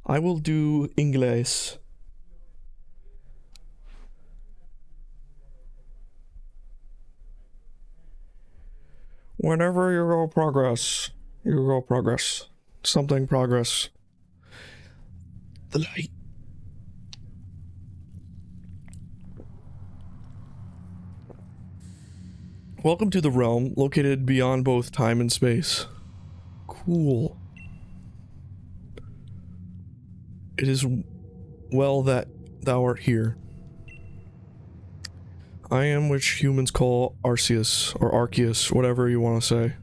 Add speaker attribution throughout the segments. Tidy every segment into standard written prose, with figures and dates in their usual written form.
Speaker 1: I will do Inglés. Whenever you go progress, you go progress. Something progress. The light. Welcome to the realm, located beyond both time and space. Cool. It is well that thou art here. I am which humans call Arceus, or Arceus, whatever you want to say.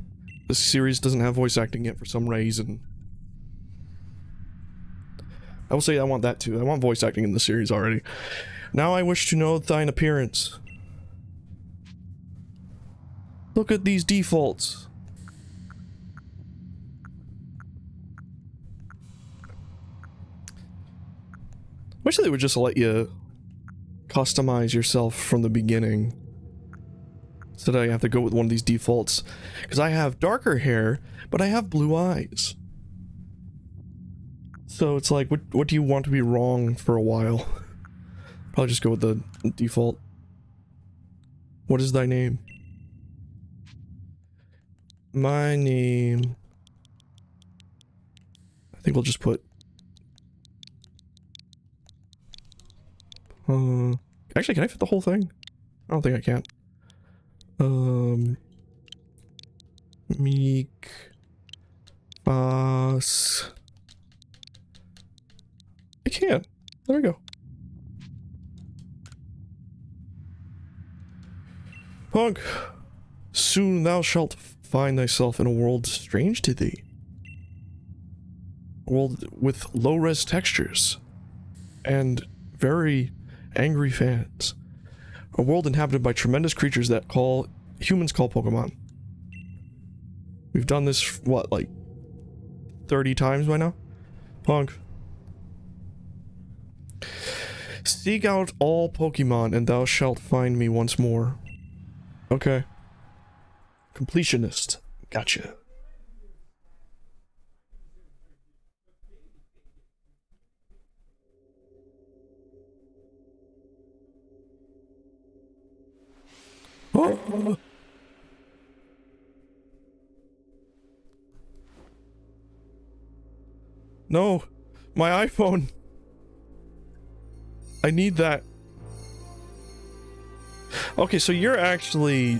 Speaker 1: This series doesn't have voice acting yet for some reason. I will say I want that too. I want voice acting in the series already. Now I wish to know thine appearance. Look at these defaults. Wish they would just let you customize yourself from the beginning. So I have to go with one of these defaults. Because I have darker hair, but I have blue eyes. So it's like, what do you want to be wrong for a while? Probably just go with the default. What is thy name? My name... I think we'll just put... Actually, can I fit the whole thing? I don't think I can. Meek... Boss... I can. There we go. Punk, soon thou shalt find thyself in a world strange to thee. A world with low-res textures and very angry fans. A world inhabited by tremendous creatures that humans call Pokemon. We've done this, what, like 30 times by now? Punk. Seek out all Pokemon and thou shalt find me once more. Okay. Completionist. Gotcha. Oh. No, my iPhone. I need that. Okay, so you're actually...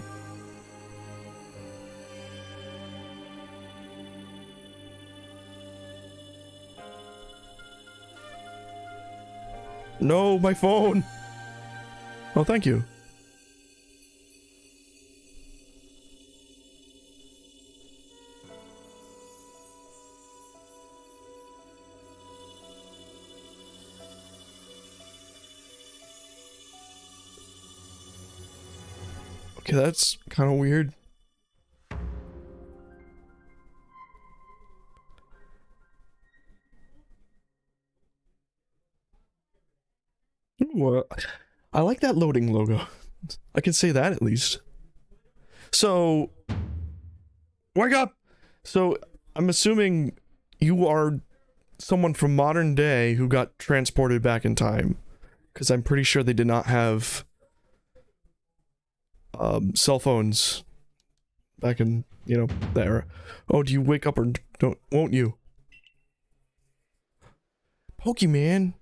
Speaker 1: No, my phone. Oh, thank you. Okay, that's kind of weird. Ooh, I like that loading logo. I can say that at least. So, wake up! So, I'm assuming you are someone from modern day who got transported back in time. Because I'm pretty sure they did not have cell phones back in, you know, the era. Oh, do you wake up or don't? Won't you? Pokemon,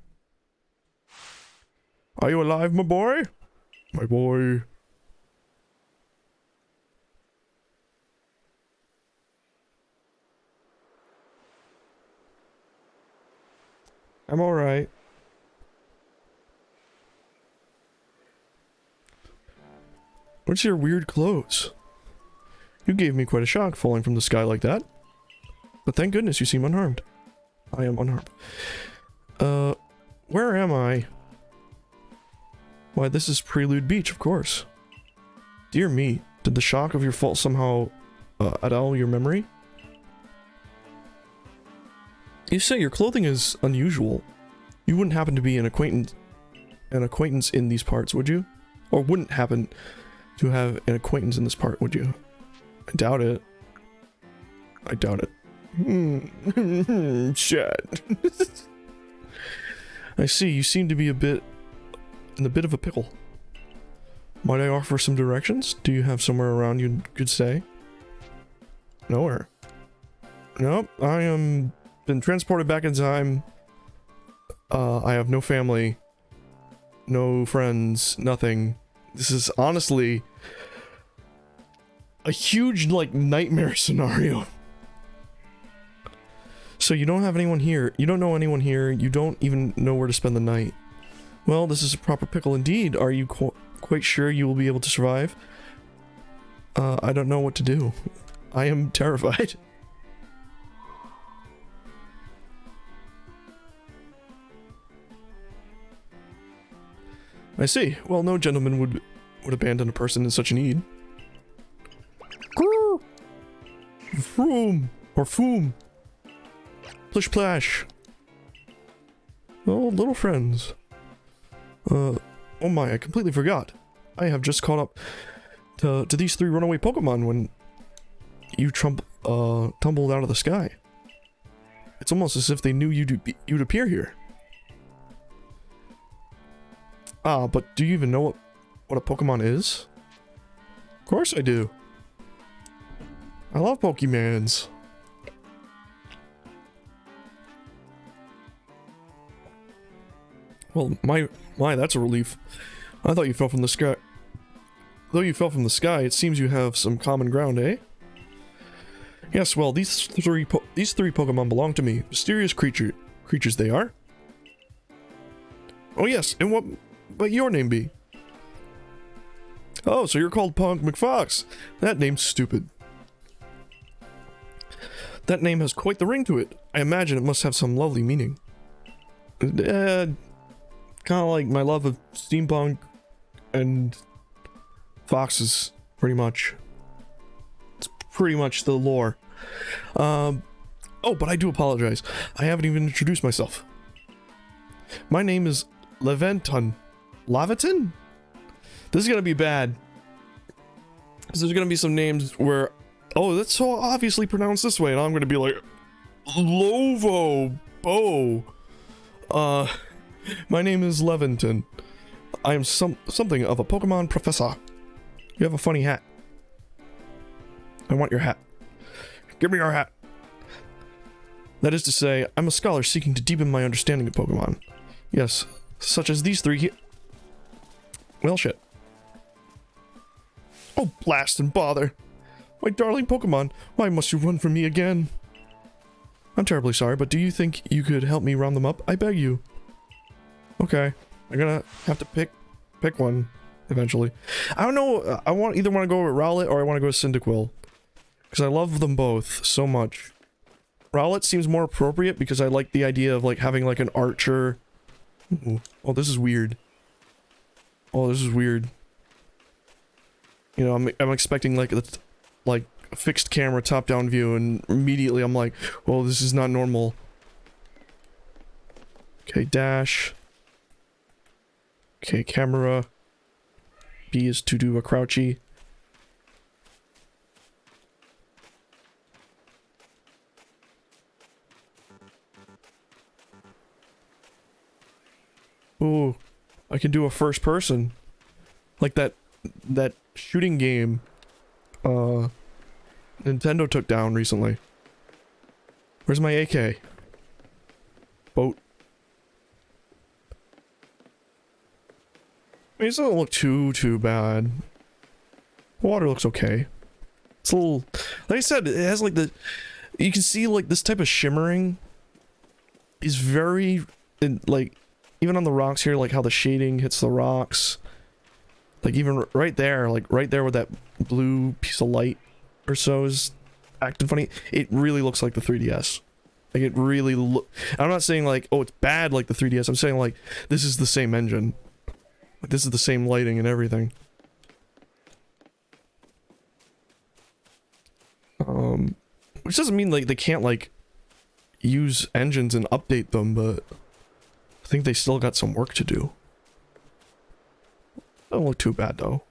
Speaker 1: are you alive, my boy? My boy. I'm alright. What's your weird clothes? You gave me quite a shock falling from the sky like that. But thank goodness you seem unharmed. I am unharmed. Where am I? Why, this is Prelude Beach, of course. Dear me, did the shock of your fall somehow, annul your memory? You say your clothing is unusual. You wouldn't happen to be an acquaintance in these parts, would you? Or wouldn't happen to have an acquaintance in this part, would you? I doubt it. I doubt it. Shit. I see, you seem to be in a bit of a pickle. Might I offer some directions? Do you have somewhere around you could stay? Nowhere. Nope, I am been transported back in time. I have no family, no friends, nothing. This is honestly a huge, like, nightmare scenario. So you don't have anyone here, you don't know anyone here, you don't even know where to spend the night. Well, this is a proper pickle indeed. Are you quite sure you will be able to survive? I don't know what to do. I am terrified. I see. Well, no gentleman would abandon a person in such need. Grrr! Vroom! Or foom! Plish plash! Oh, little friends. Oh my, I completely forgot. I have just caught up to these 3 runaway Pokemon when you tumbled out of the sky. It's almost as if they knew you'd appear here. Ah, but do you even know what a Pokemon is? Of course I do. I love Pokemans. Well, my, that's a relief. I thought you fell from the sky. Though you fell from the sky, it seems you have some common ground, eh? Yes, well, these three Pokemon belong to me. Mysterious creatures they are. Oh yes, and what might your name be? Oh, so you're called Punk McFox. That name's stupid. That name has quite the ring to it. I imagine it must have some lovely meaning. Kind of like my love of steampunk and foxes, pretty much. It's pretty much the lore. Oh, but I do apologize. I haven't even introduced myself. My name is Leventon. Laviton? This is gonna be bad. Because there's gonna be some names where, oh, that's so obviously pronounced this way, and I'm gonna be like, Lovo Bo. My name is Leventon. I am something of a Pokemon professor. You have a funny hat. I want your hat. Give me your hat. That is to say, I'm a scholar seeking to deepen my understanding of Pokemon. Yes, such as these 3 here. Well, shit. Oh, blast and bother. My darling Pokemon, why must you run from me again? I'm terribly sorry, but do you think you could help me round them up? I beg you. Okay, I'm gonna have to pick one eventually. I don't know, I either want to go with Rowlet or I want to go with Cyndaquil. Because I love them both so much. Rowlet seems more appropriate because I like the idea of like having like an archer. Ooh. Oh, this is weird. Oh, this is weird. You know, I'm expecting like a fixed camera top-down view, and immediately I'm like, well, this is not normal. Okay, dash. Okay, camera. B is to do a crouchy. Ooh, I can do a first person. Like that shooting game Nintendo took down recently. Where's my AK? Boat. I mean, it doesn't look too bad. Water looks okay. It's a little, like I said, it has like you can see like this type of shimmering is very, like, even on the rocks here, like how the shading hits the rocks. Like even right there, like right there where that blue piece of light or so is acting funny, it really looks like the 3DS. Like it really I'm not saying like, oh, it's bad like the 3DS, I'm saying like, this is the same engine. Like this is the same lighting and everything. Which doesn't mean like they can't like use engines and update them, but I think they still got some work to do. Don't look too bad though.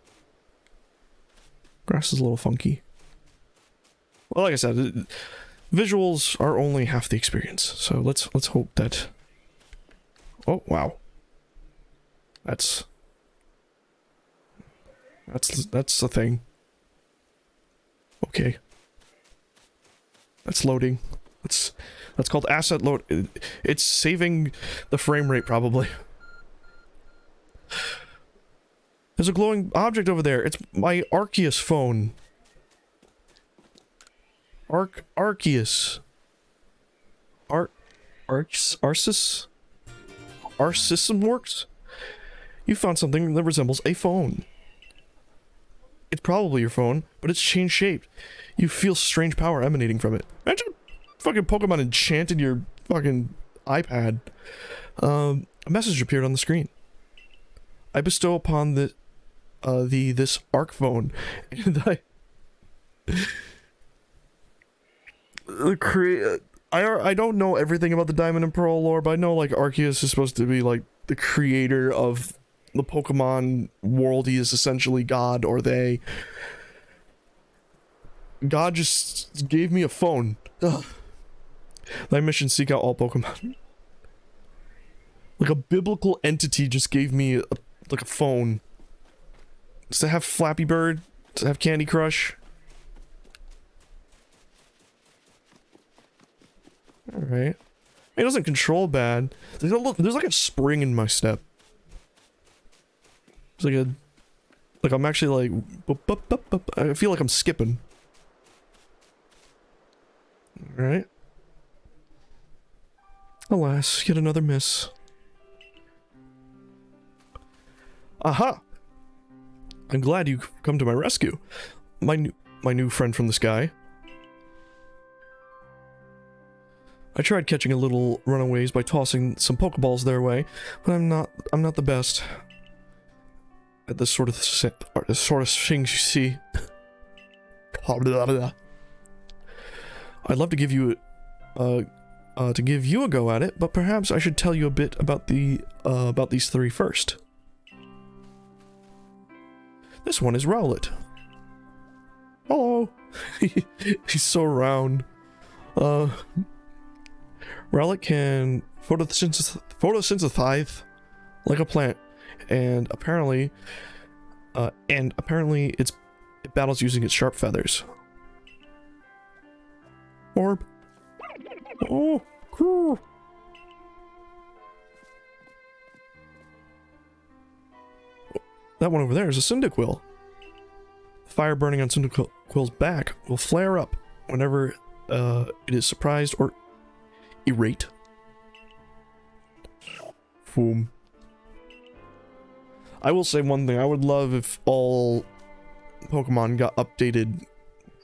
Speaker 1: Grass is a little funky. Well, like I said, visuals are only half the experience. So let's hope that Oh, wow. That's the thing. Okay. That's loading. That's called asset load. It's saving the frame rate, probably. There's a glowing object over there. It's my Arceus phone. Arceus. Arceus? Arceus works? You found something that resembles a phone. It's probably your phone, but it's changed shape. You feel strange power emanating from it. Imagine fucking Pokemon enchanted your fucking iPad. A message appeared on the screen. I bestow upon this Arc phone, and I don't know everything about the Diamond and Pearl lore, but I know like Arceus is supposed to be like the creator of the Pokemon world. He is essentially God, or they. God just gave me a phone. Ugh. Thy mission: seek out all Pokemon. Like a biblical entity just gave me like a phone. Does it have Flappy Bird? Does it have Candy Crush? Alright. It doesn't control bad. There's like a spring in my step. It's like I'm actually like I feel like I'm skipping. Alright. Alas, yet another miss. Aha! I'm glad you come to my rescue. My new friend from the sky. I tried catching a little runaways by tossing some Pokeballs their way, but I'm not the best at this sort of things you see. I'd love to give you a go at it, but perhaps I should tell you a bit about these three first. This one is Rowlet. Hello. He's so round. Rowlet can photosynthesize like a plant, and apparently it battles using its sharp feathers. Orb. Oh, cool. That one over there is a Cyndaquil. The fire burning on Cyndaquil's back will flare up whenever it is surprised or irate. Boom. I will say one thing. I would love if all Pokemon got updated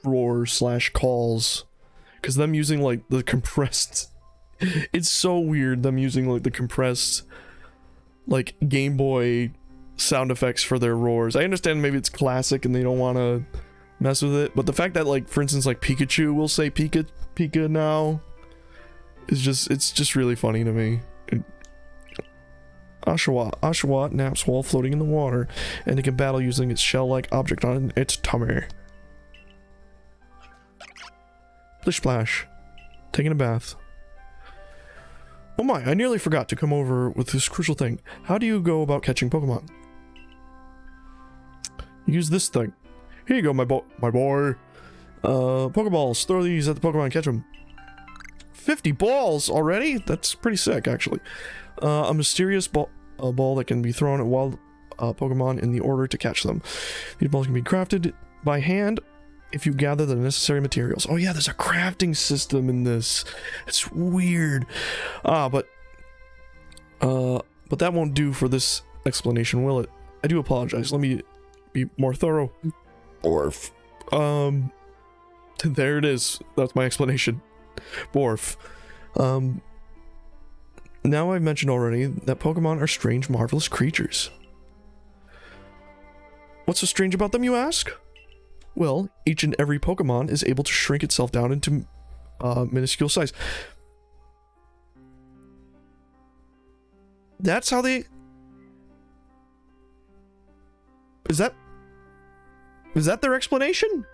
Speaker 1: roar/calls. Because them using like the compressed... It's so weird them using like the compressed like Game Boy sound effects for their roars. I understand maybe it's classic and they don't want to mess with it, but the fact that like for instance like Pikachu will say Pika Pika now is it's just really funny to me. Oshawott naps while floating in the water, and it can battle using its shell-like object on its tummy. Plish Splash. Taking a bath. Oh my, I nearly forgot to come over with this crucial thing. How do you go about catching Pokemon? Use this thing. Here you go, my boy. Pokeballs. Throw these at the Pokemon, catch them. 50 balls already? That's pretty sick, actually. A mysterious ball that can be thrown at wild Pokemon in the order to catch them. These balls can be crafted by hand if you gather the necessary materials. Oh yeah, there's a crafting system in this. It's weird. But that won't do for this explanation, will it? I do apologize. Let me be more thorough. Borf. There it is. That's my explanation. Borf. Now I've mentioned already that Pokemon are strange, marvelous creatures. What's so strange about them, you ask? Well, each and every Pokemon is able to shrink itself down into minuscule size. That's how they... Is that their explanation?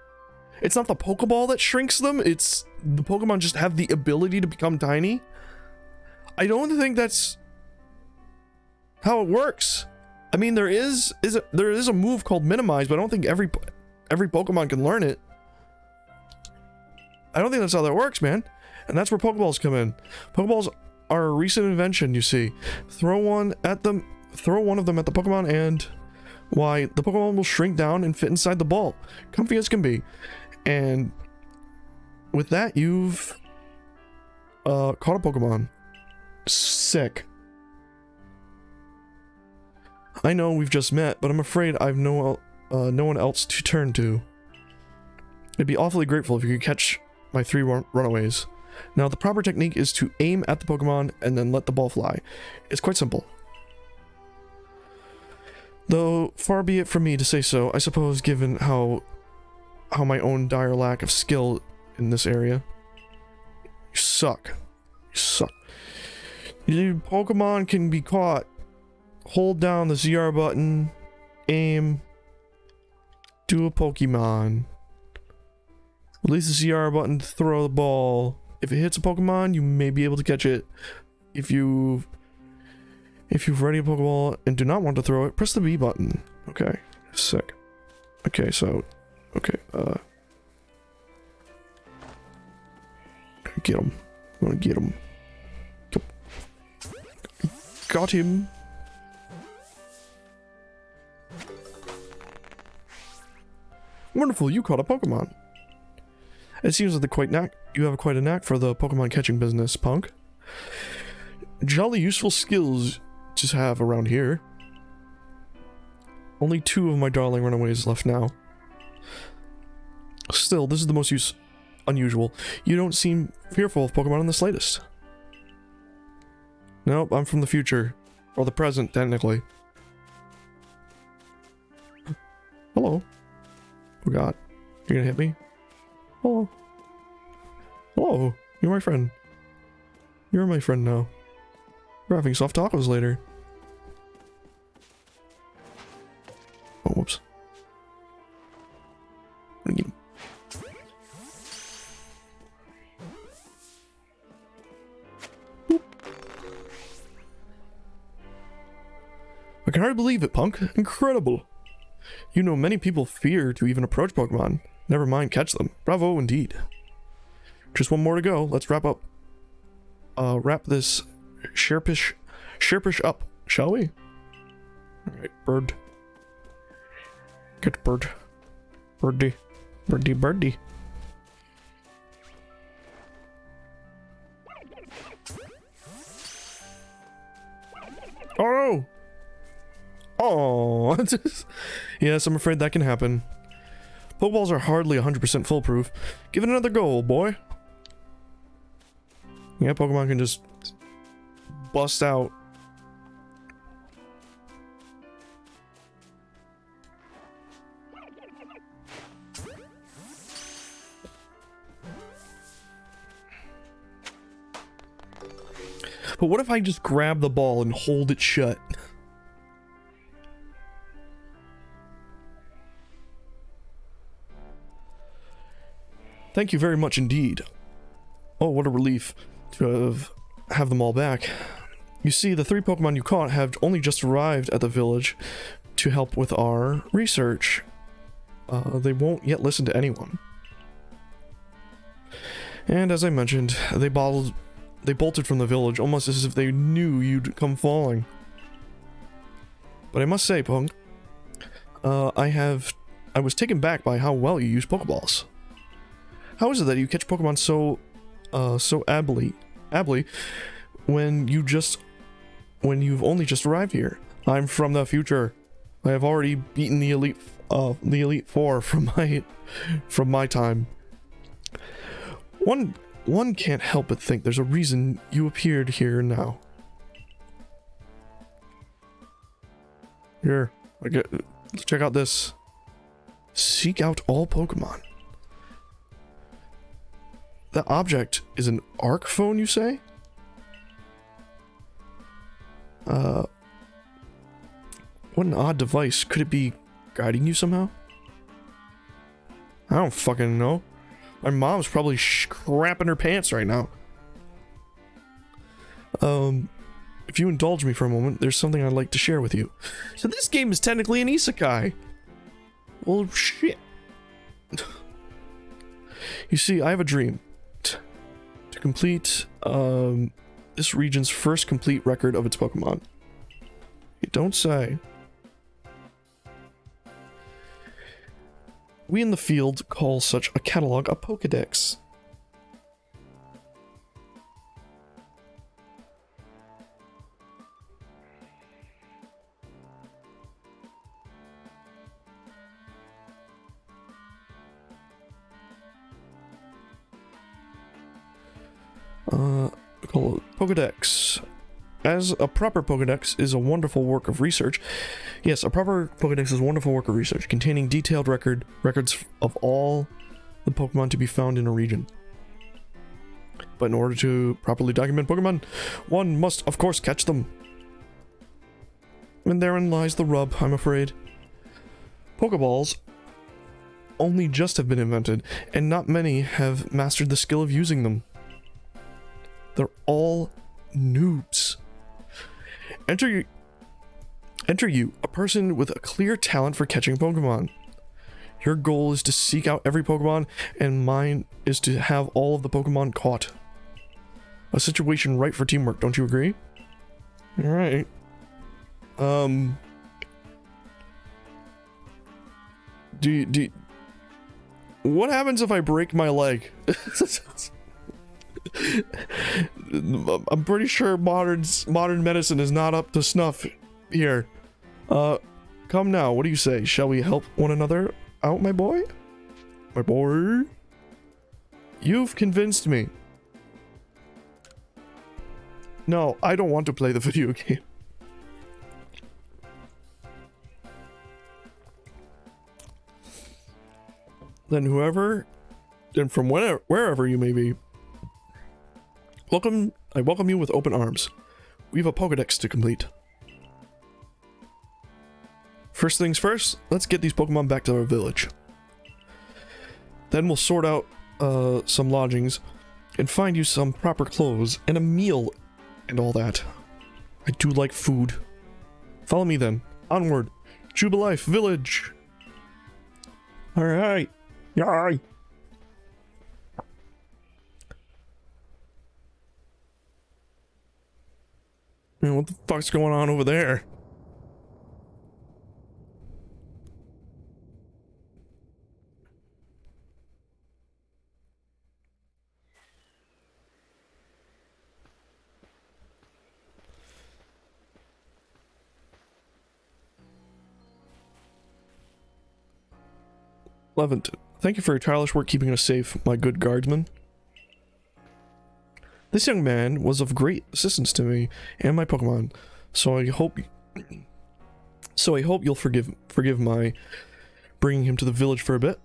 Speaker 1: It's not the Pokeball that shrinks them, it's the Pokemon just have the ability to become tiny? I don't think that's how it works. I mean, there is a move called minimize, but I don't think every Pokemon can learn it. I don't think that's how that works, man. And that's where Pokeballs come in. Pokeballs are a recent invention, you see. Throw one of them at the Pokemon and why, the Pokemon will shrink down and fit inside the ball. Comfy as can be. And with that, you've caught a Pokemon. Sick. I know we've just met, but I'm afraid I've no one else to turn to. I'd be awfully grateful if you could catch my 3 runaways. Now, the proper technique is to aim at the Pokemon and then let the ball fly. It's quite simple. Though, far be it from me to say so, I suppose, given how my own dire lack of skill in this area. You suck. You suck. Your Pokemon can be caught. Hold down the ZR button, aim, do a Pokemon. Release the ZR button to throw the ball. If it hits a Pokemon, you may be able to catch it. If you've ready a Pokeball and do not want to throw it, press the B button. Okay, sick. Okay, so, okay, get him. I'm gonna get him. Got him. Wonderful, you caught a Pokemon. It seems that you have quite a knack for the Pokemon catching business, punk. Jolly useful skills to have around here. Only 2 of my darling runaways left now. Still, this is the most unusual. You don't seem fearful of Pokemon in the slightest. Nope, I'm from the future. Or the present, technically. Hello. Oh god. You're gonna hit me? Hello. Hello. You're my friend. You're my friend now. We're having soft tacos later. Oh, whoops. I can hardly believe it, punk. Incredible. You know, many people fear to even approach Pokemon. Never mind catch them. Bravo indeed. Just one more to go. Let's wrap this Sherpish up, shall we? Alright, bird. Get bird. Birdie. Birdie, birdie. Oh! Oh! Yes, I'm afraid that can happen. Pokeballs are hardly 100% foolproof. Give it another go, old boy. Yeah, Pokemon can just bust out. But what if I just grab the ball and hold it shut? Thank you very much indeed. Oh, what a relief to have them all back. You see, the 3 Pokemon you caught have only just arrived at the village to help with our research. They won't yet listen to anyone. And as I mentioned, they bolted from the village almost as if they knew you'd come falling. But I must say, Punk, I was taken back by how well you use Pokeballs. How is it that you catch Pokemon so ably when you've only just arrived here? I'm from the future. I have already beaten the Elite Four from my time. One can't help but think there's a reason you appeared here now. Here, let's check out this. Seek out all Pokemon. That object is an arc phone, you say? What an odd device. Could it be guiding you somehow? I don't fucking know. My mom's probably crapping her pants right now. if you indulge me for a moment, there's something I'd like to share with you. So this game is technically an isekai. Well, shit. You see, I have a dream. To complete, this region's first complete record of its Pokemon. You don't say. We in the field call such a catalog a Pokedex. Call it Pokedex. As a proper Pokedex is a wonderful work of research. Yes, a proper Pokedex is a wonderful work of research, containing detailed records of all the Pokemon to be found in a region. But in order to properly document Pokemon, one must, of course, catch them. And therein lies the rub, I'm afraid. Pokeballs only just have been invented, and not many have mastered the skill of using them. They're all noobs. Enter you, a person with a clear talent for catching Pokemon. Your goal is to seek out every Pokemon, and mine is to have all of the Pokemon caught. A situation ripe for teamwork, don't you agree? Alright. What happens if I break my leg? I'm pretty sure modern medicine is not up to snuff here. Come now, what do you say? Shall we help one another out, my boy? My boy? You've convinced me. No, I don't want to play the video game. Then from wherever you may be, I welcome you with open arms. We have a Pokedex to complete. First things first, let's get these Pokemon back to our village. Then we'll sort out some lodgings and find you some proper clothes and a meal and all that. I do like food. Follow me then. Onward. Jubilife Village. Alright. Yay. Man, what the fuck's going on over there? Levant, thank you for your tireless work keeping us safe, my good guardsman. This young man was of great assistance to me and my Pokemon, so I hope you'll forgive my bringing him to the village for a bit.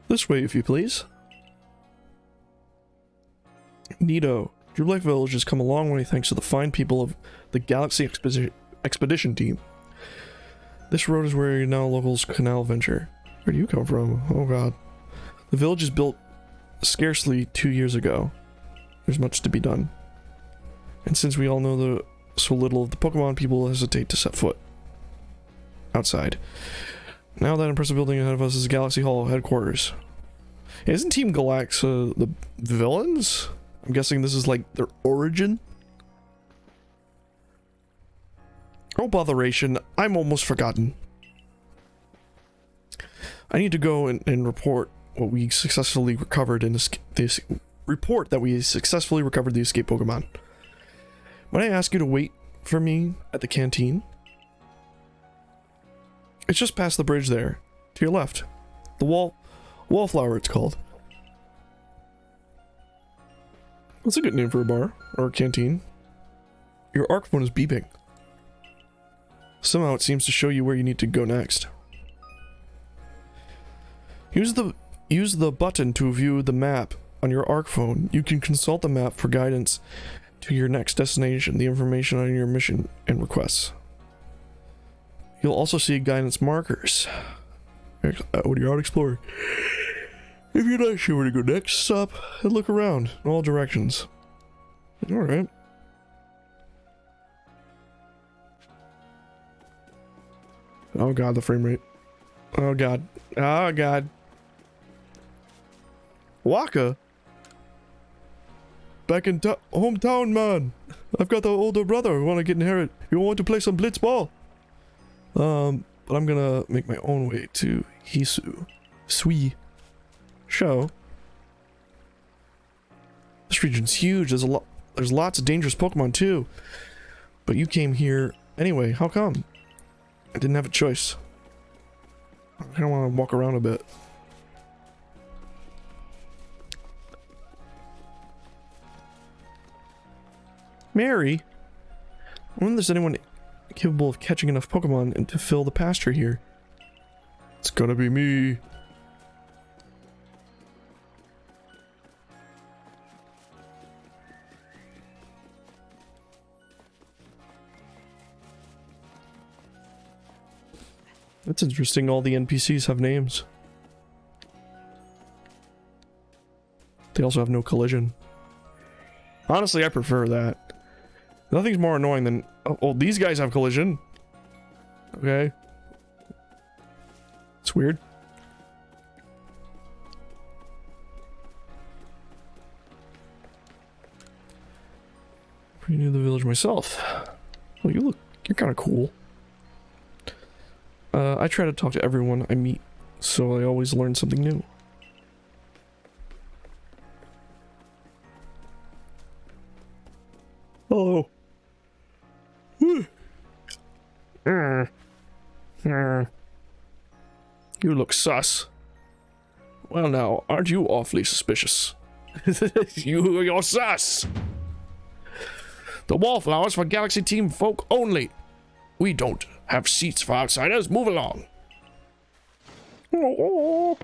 Speaker 1: This way, if you please. Neato. Jubilife Village has come a long way thanks to the fine people of the Galaxy Expedition team. This road is where now locals canal venture. Where do you come from? Oh god. The village is built scarcely 2 years ago. There's much to be done. And since we all know so little of the Pokemon, people hesitate to set foot outside. Now that impressive building ahead of us is Galaxy Hall headquarters. Isn't Team Galaxa the villains? I'm guessing this is like their origin? Oh botheration, I'm almost forgotten. I need to go and report what we successfully recovered in this report that we successfully recovered the escaped Pokemon. Might I ask you to wait for me at the canteen? It's just past the bridge there, to your left. The Wallflower it's called. That's a good name for a bar, or a canteen. Your arc phone is beeping. Somehow it seems to show you where you need to go next. Use the button to view the map on your ARC phone. You can consult the map for guidance to your next destination, the information on your mission, and requests. You'll also see guidance markers. When you're out exploring. If you're not sure where to go next, stop and look around in all directions. Alright. Oh god, the frame rate. Oh god. Oh god. Waka? Back in hometown, man. I've got the older brother who want to get inherit. You want to play some blitzball? But I'm gonna make my own way to Hisu. Sui. Show. This region's huge. There's lots of dangerous Pokemon too. But you came here anyway. How come? I didn't have a choice. I kinda wanna walk around a bit. Mary? I wonder if there's anyone capable of catching enough Pokemon and to fill the pasture here. It's gonna be me. That's interesting, all the NPCs have names. They also have no collision. Honestly, I prefer that. Nothing's more annoying than... Oh, these guys have collision. Okay. It's weird. Pretty new to the village myself. Well, you're kind of cool. I try to talk to everyone I meet, so I always learn something new. Hello. You look sus. Well now, aren't you awfully suspicious? You're sus! The wallflowers for Galaxy Team folk only. We don't have seats for outsiders. Move along. Who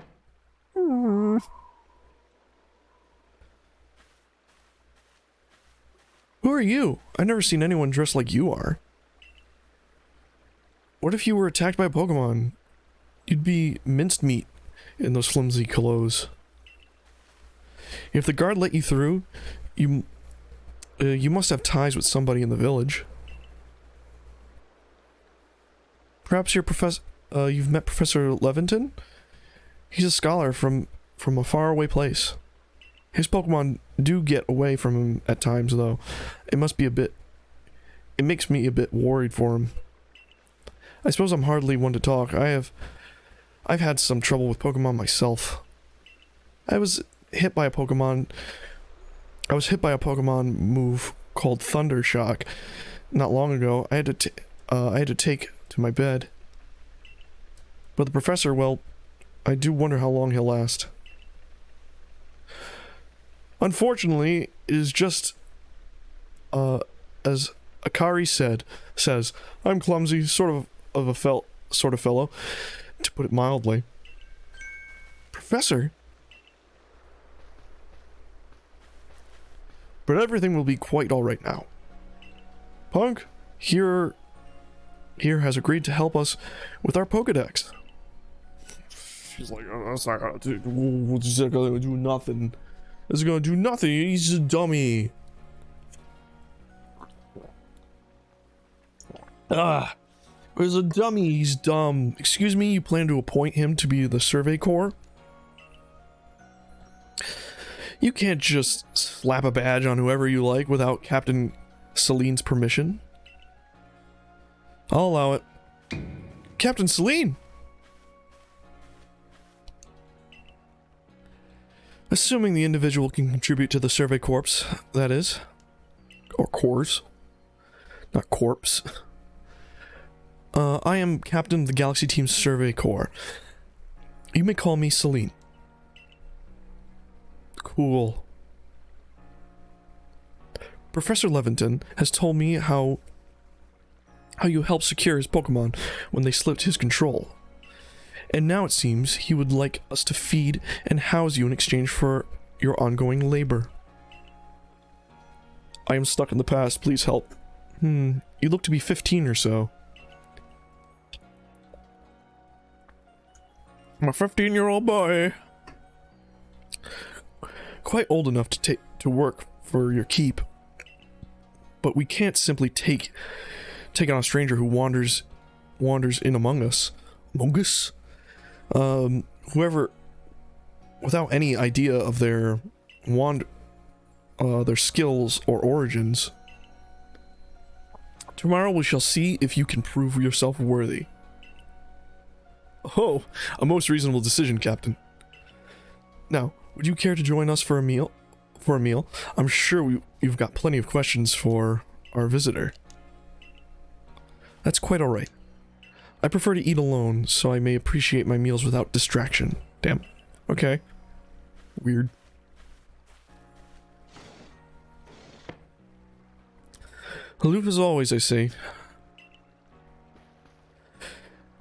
Speaker 1: are you? I've never seen anyone dressed like you are. What if you were attacked by a Pokemon? You'd be minced meat in those flimsy clothes. If the guard let you through, you must have ties with somebody in the village. Perhaps you've met Professor Levinton? He's a scholar from a faraway place. His Pokemon do get away from him at times, though. It makes me a bit worried for him. I suppose I'm hardly one to talk. I've had some trouble with Pokemon myself. I was hit by a Pokemon move called Thunder Shock not long ago. I had to take to my bed. But the professor, well, I do wonder how long he'll last. Unfortunately, it is just as Akari says, I'm clumsy, sort of a fellow, to put it mildly. Professor? But everything will be quite alright now. Punk, here has agreed to help us with our Pokedex. She's like, oh, that's not gonna do nothing. It's gonna do nothing. He's a dummy. He's a dummy. He's dumb. Excuse me, you plan to appoint him to be the Survey Corps? You can't just slap a badge on whoever you like without Captain Celine's permission. I'll allow it. Captain Celine! Assuming the individual can contribute to the Survey Corps, that is. Or Corps. Not Corpse. I am Captain of the Galaxy Team Survey Corps. You may call me Celine. Cool. Professor Levinton has told me how how you helped secure his Pokemon when they slipped his control. And now it seems he would like us to feed and house you in exchange for your ongoing labor. I am stuck in the past, please help. You look to be 15 or so. I'm a 15-year-old boy. Quite old enough to work for your keep. But we can't simply take on a stranger who wanders in among us. Among us? Whoever, without any idea of their skills or origins. Tomorrow we shall see if you can prove yourself worthy. Oh, a most reasonable decision, Captain. Now, would you care to join us for a meal? I'm sure you've got plenty of questions for our visitor. That's quite alright. I prefer to eat alone, so I may appreciate my meals without distraction. Damn. Okay. Weird. Aloof as always, I say.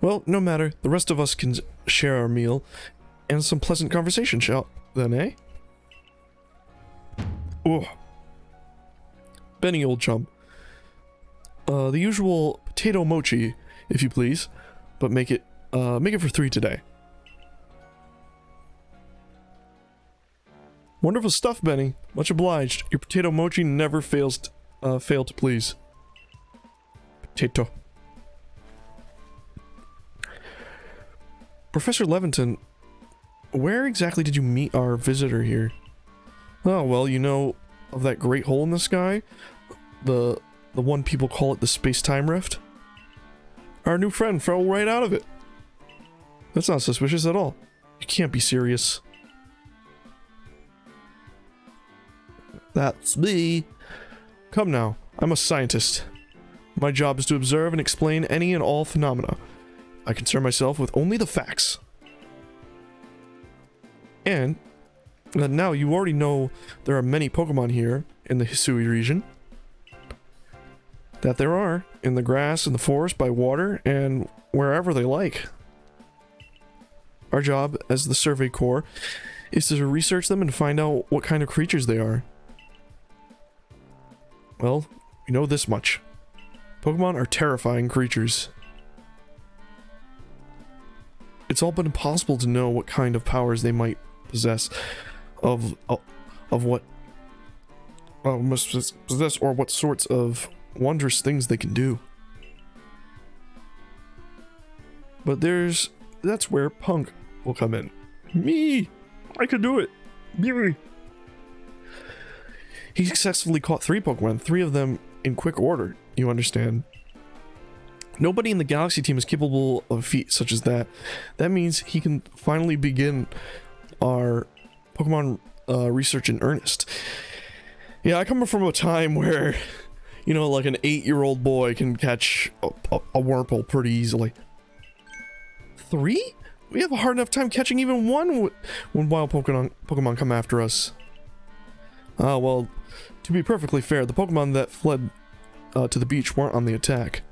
Speaker 1: Well, no matter. The rest of us can share our meal and some pleasant conversation, shall then, eh? Oh. Benny, old chum. The usual potato mochi, if you please, but make it for 3 today. Wonderful stuff, Benny. Much obliged. Your potato mochi never fail to please. Potato. Professor Levinton, where exactly did you meet our visitor here? Oh, well, you know of that great hole in the sky? The one people call it the space-time rift? Our new friend fell right out of it. That's not suspicious at all. You can't be serious. That's me. Come now, I'm a scientist. My job is to observe and explain any and all phenomena. I concern myself with only the facts. And now you already know there are many Pokemon here in the Hisui region. That there are, in the grass, in the forest, by water, and wherever they like. Our job, as the Survey Corps, is to research them and find out what kind of creatures they are. Well, we know this much. Pokemon are terrifying creatures. It's all but impossible to know what kind of powers they might possess, of what must possess, or what sorts of wondrous things they can do. But that's where Punk will come in. Me! I could do it! Me! He successfully caught 3 Pokemon, 3 of them in quick order, you understand. Nobody in the Galaxy team is capable of a feat such as that. That means he can finally begin our Pokemon research in earnest. Yeah, I come from a time where, you know, like an 8-year-old boy can catch a Wurmple pretty easily. 3? We have a hard enough time catching even one when wild Pokemon come after us. Well, to be perfectly fair, the Pokemon that fled to the beach weren't on the attack.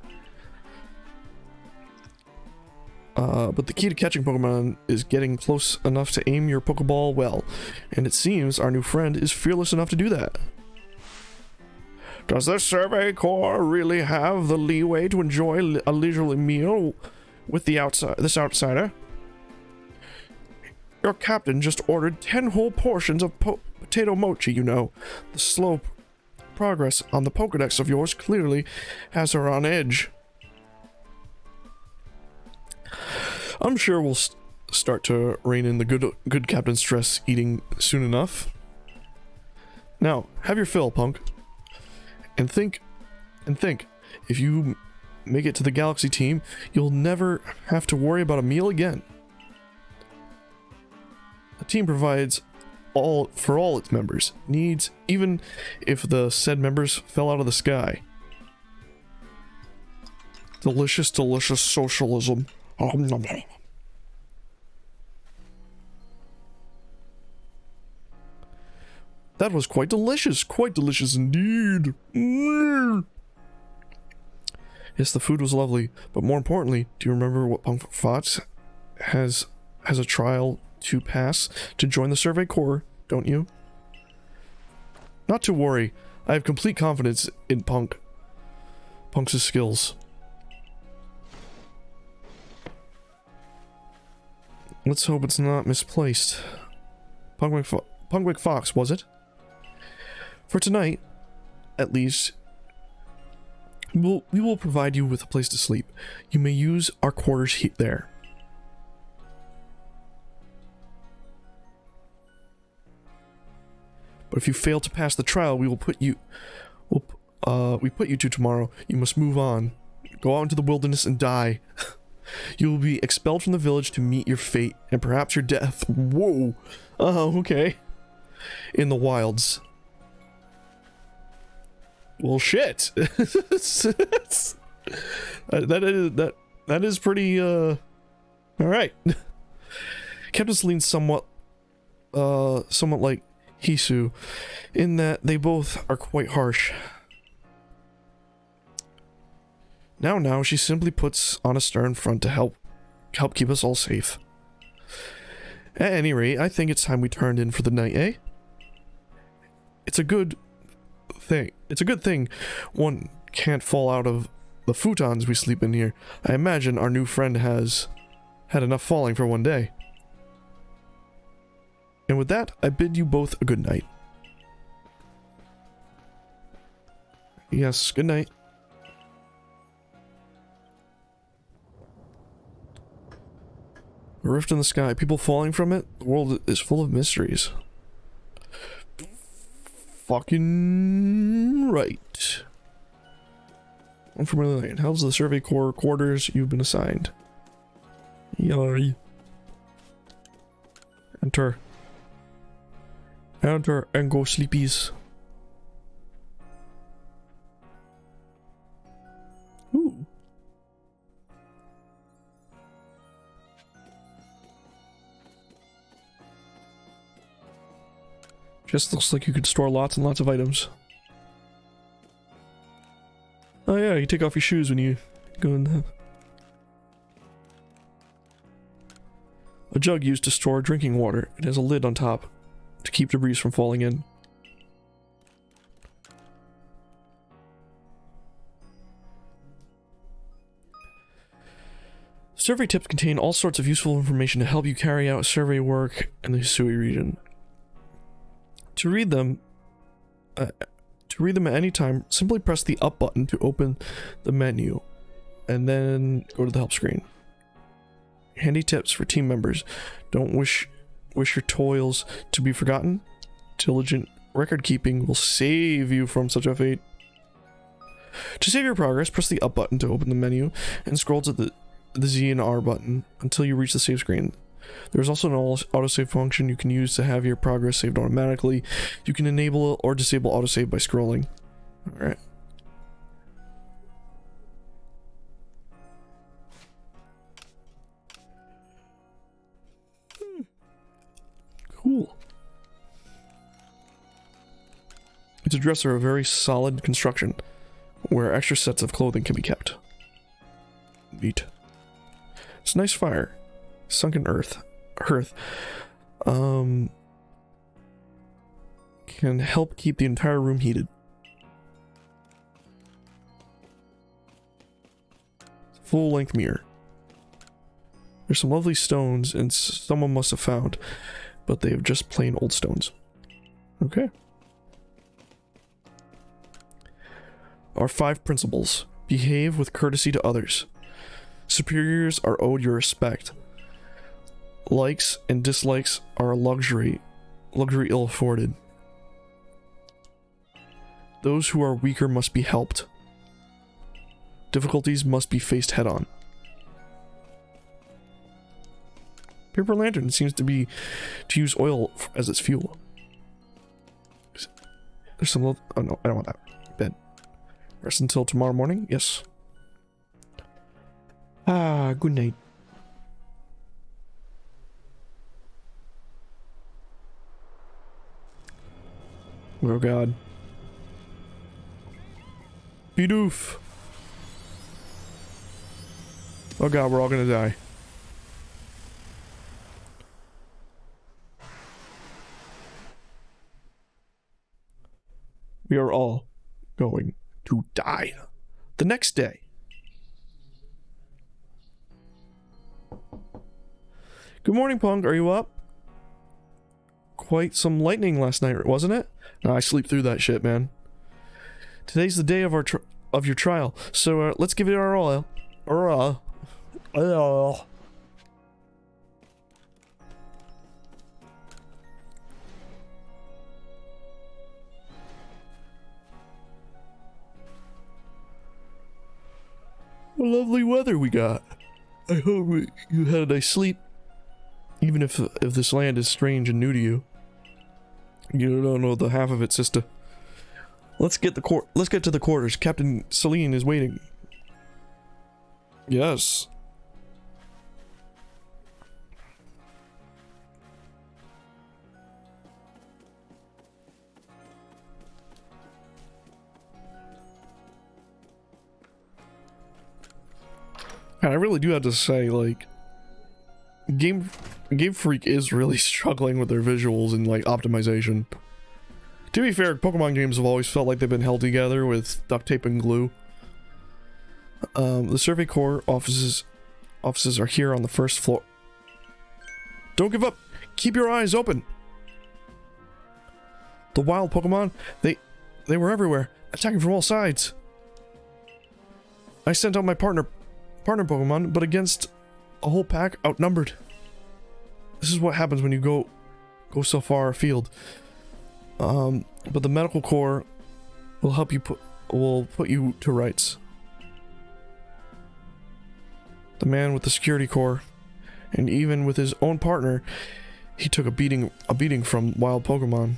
Speaker 1: But the key to catching Pokemon is getting close enough to aim your Pokeball well, and it seems our new friend is fearless enough to do that. Does the Survey Corps really have the leeway to enjoy a leisurely meal with this outsider? Your captain just ordered 10 whole portions of potato mochi, you know. The slow progress on the Pokedex of yours clearly has her on edge. I'm sure we'll start to rein in the good captain stress eating soon enough. Now, have your fill, Punk. And think. If you make it to the Galaxy team, you'll never have to worry about a meal again. The team provides for all its members' needs, even if the said members fell out of the sky. Delicious, delicious socialism. That was quite delicious indeed. Yes, the food was lovely, but more importantly, do you remember what Punk Fox has a trial to pass to join the Survey Corps, don't you? Not to worry, I have complete confidence in Punk's skills. Let's hope it's not misplaced. Punkwick Fox, was it? For tonight, at least, we will provide you with a place to sleep. You may use our quarters there. But if you fail to pass the trial, we put you to tomorrow. You must move on. Go out into the wilderness and die. You will be expelled from the village to meet your fate, and perhaps your death. Whoa! Oh, okay. In the wilds. Well, shit. that is pretty. All right. Captain Celine's somewhat like Hisu, in that they both are quite harsh. Now she simply puts on a stern front to help keep us all safe. At any rate, I think it's time we turned in for the night, eh? It's a good thing one can't fall out of the futons we sleep in here. I imagine our new friend has had enough falling for one day. And with that, I bid you both a good night. Yes, good night. A rift in the sky, people falling from it. The world is full of mysteries. Fucking right. Unfamiliar land. How's the Survey Corps quarters you've been assigned? Yay. Enter. Enter and go sleepies. Ooh. Just looks like you could store lots and lots of items. Oh yeah, you take off your shoes when you go in the... A jug used to store drinking water. It has a lid on top to keep debris from falling in. Survey tips contain all sorts of useful information to help you carry out survey work in the Hisui region. To read them at any time, simply press the up button to open the menu, and then go to the help screen. Handy tips for team members. Don't wish your toils to be forgotten. Diligent record keeping will save you from such a fate. To save your progress, press the up button to open the menu, and scroll to the Z and R button until you reach the save screen. There's also an autosave function you can use to have your progress saved automatically. You can enable or disable autosave by scrolling. Alright. Cool. Its a dresser of very solid construction, where extra sets of clothing can be kept. Neat. It's a nice fire. Sunken earth. Can help keep the entire room heated. Full-length mirror. There's some lovely stones and someone must have found, but they have just plain old stones. Okay. Our 5 principles. Behave with courtesy to others. Superiors are owed your respect. Likes and dislikes are a luxury ill afforded. Those who are weaker must be helped. Difficulties must be faced head on. Paper lantern seems to use oil as its fuel. There's some oh no, I don't want that. Bed. Rest until tomorrow morning? Yes. Ah, good night. Oh god. Bidoof. Oh god, we're all gonna die. We are all going to die. The next day. Good morning, Punk. Are you up? Quite some lightning last night, wasn't it? No, I sleep through that shit, man. Today's the day of your trial, so let's give it our all. What lovely weather we got. I hope you had a nice sleep. Even if this land is strange and new to you. You don't know the half of it, sister. Let's get to the quarters. Captain Celine is waiting. Yes. And I really do have to say, like, Game Freak is really struggling with their visuals and, like, optimization. To be fair, Pokemon games have always felt like they've been held together with duct tape and glue. The Survey Corps offices are here on the first floor. Don't give up! Keep your eyes open! The wild Pokemon, they were everywhere, attacking from all sides. I sent out my partner Pokemon, but against a whole pack, outnumbered. This is what happens when you go so far afield. But the medical corps will help you put you to rights. The man with the security corps, and even with his own partner, he took a beating from wild Pokemon.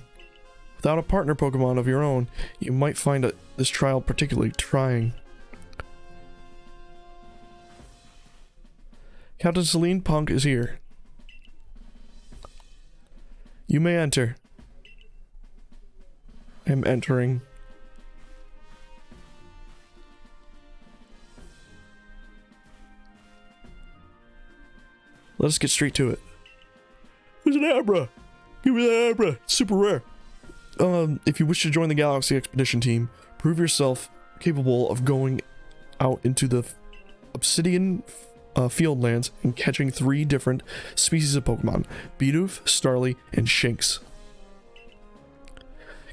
Speaker 1: Without a partner Pokemon of your own, you might find this trial particularly trying. Captain Celine, Punk is here. You may enter. I'm entering. Let us get straight to it. Where's an Abra? Give me that Abra. It's super rare. If you wish to join the Galaxy Expedition team, prove yourself capable of going out into the Obsidian field lands and catching 3 different species of Pokemon: Bidoof, Starly, and Shinx.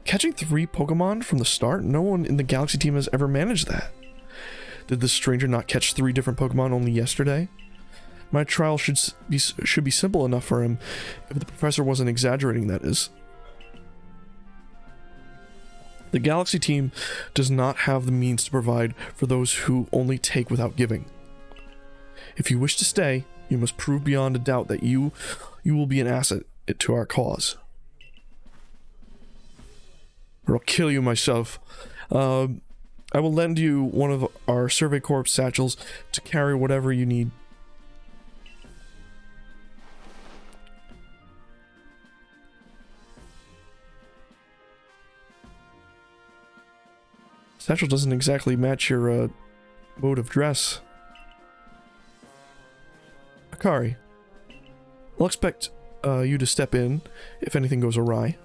Speaker 1: Catching 3 Pokemon from the start? No one in the Galaxy team has ever managed that. Did this stranger not catch 3 different Pokemon only yesterday? My trial should be simple enough for him, if the professor wasn't exaggerating, that is. The Galaxy team does not have the means to provide for those who only take without giving. If you wish to stay, you must prove beyond a doubt that you will be an asset to our cause. Or I'll kill you myself. I will lend you one of our Survey Corps satchels to carry whatever you need. Satchel doesn't exactly match your mode of dress. Akari, I'll expect you to step in if anything goes awry.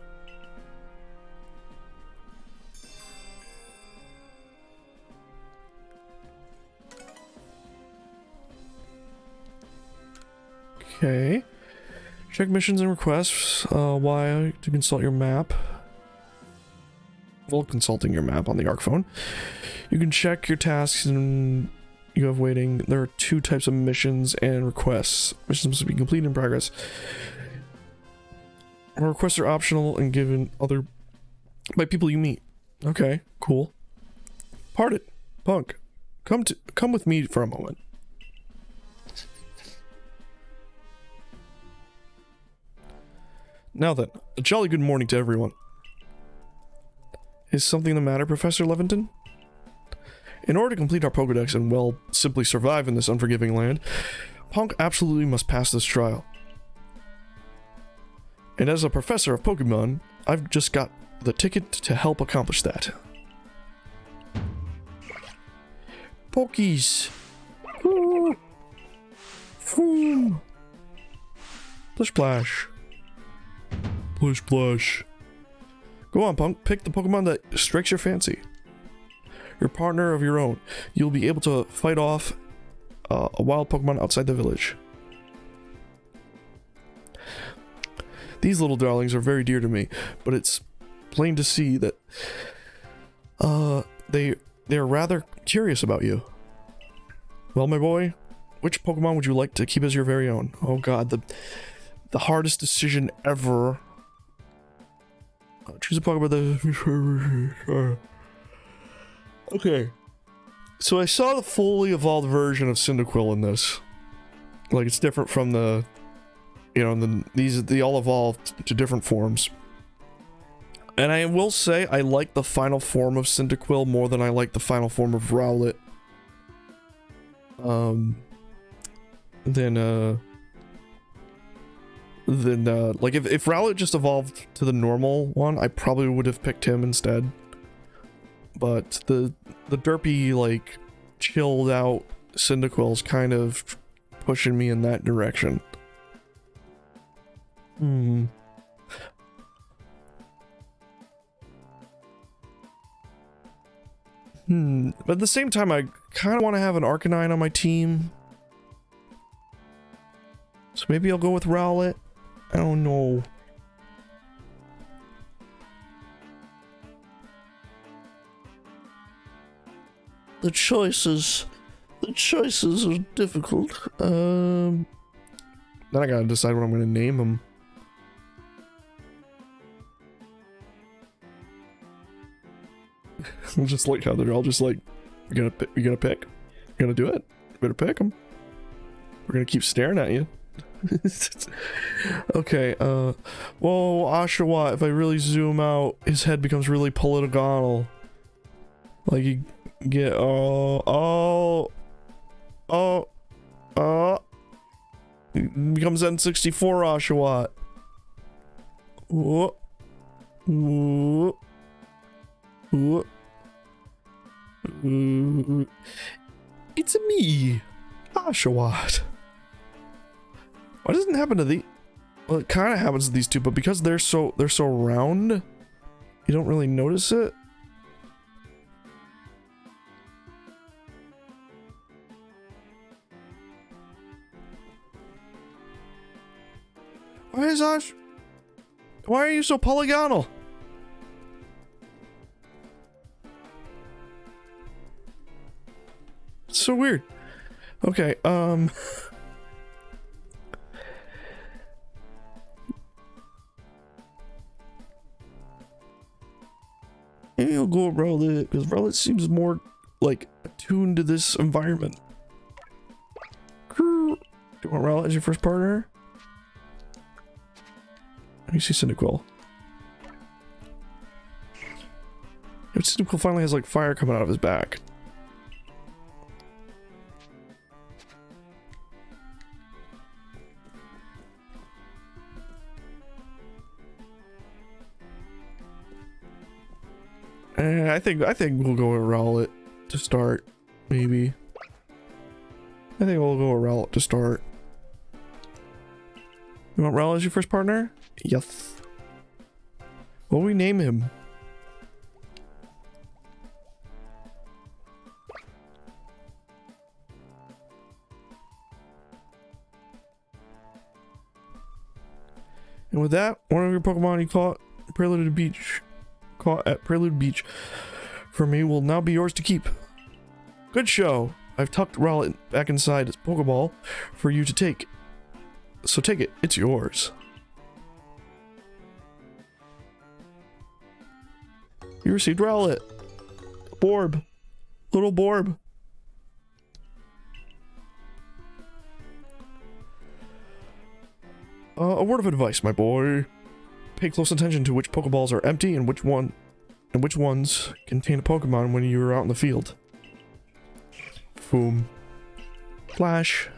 Speaker 1: Okay. Check missions and requests. Y to consult your map. While consulting your map on the ARC phone. You can check your tasks and you have waiting. There are 2 types of missions and requests. Missions must be completed in progress. Requests are optional and given by people you meet. Okay, cool. Parted. Punk, come with me for a moment. Now then, a jolly good morning to everyone. Is something the matter, Professor Leventon? In order to complete our Pokedex and, well, simply survive in this unforgiving land, Punk absolutely must pass this trial. And as a professor of Pokemon, I've just got the ticket to help accomplish that. Pokies! Ooh. Boom. Plish splash. Plish splash. Go on, punk. Pick the Pokemon that strikes your fancy. Your partner of your own. You'll be able to fight off a wild Pokemon outside the village. These little darlings are very dear to me, but it's plain to see that they're rather curious about you. Well, my boy, which Pokemon would you like to keep as your very own? Oh god, the hardest decision ever. Choose a Pokemon that... Okay. So I saw the fully evolved version of Cyndaquil in this. Like, it's different from the... You know, they all evolved to different forms. And I will say, I like the final form of Cyndaquil more than I like the final form of Rowlet. Like, if Rowlet just evolved to the normal one, I probably would have picked him instead. But the derpy, like, chilled out Cyndaquil's kind of pushing me in that direction. But at the same time, I kind of want to have an Arcanine on my team. So maybe I'll go with Rowlet. I don't know. The choices are difficult. Then I gotta decide what I'm gonna name them. Just like how they're all just like, you're gonna pick, you're gonna do it. You better pick them. We're gonna keep staring at you. Okay. Whoa, Oshawott. If I really zoom out, his head becomes really polygonal. Like you get it becomes N64 Oshawott. Whoa. Whoa. Whoa. It's me, Oshawott. Why doesn't it happen to the? Well, it kind of happens to these two, but because they're so round, you don't really notice it. Why are you so polygonal? It's so weird. Okay, maybe I'll go with Rowlet, because Rowlet seems more, like, attuned to this environment. Do you want Rowlet as your first partner? Let me see Cyndaquil. Cyndaquil finally has, like, fire coming out of his back. I think we'll go with Rowlet to start, maybe. I think we'll go with Rowlet to start. You want Rowlet as your first partner? Yes. What will we name him? And with that, one of your Pokemon you caught at Prelude Beach for me will now be yours to keep. Good show. I've tucked Rowlet back inside its Pokeball for you to take. So take it. It's yours. You received Rowlet. Borb. Little Borb. A word of advice, my boy. Pay close attention to which Pokeballs are empty and which ones contain a Pokemon when you're out in the field. Boom. Flash.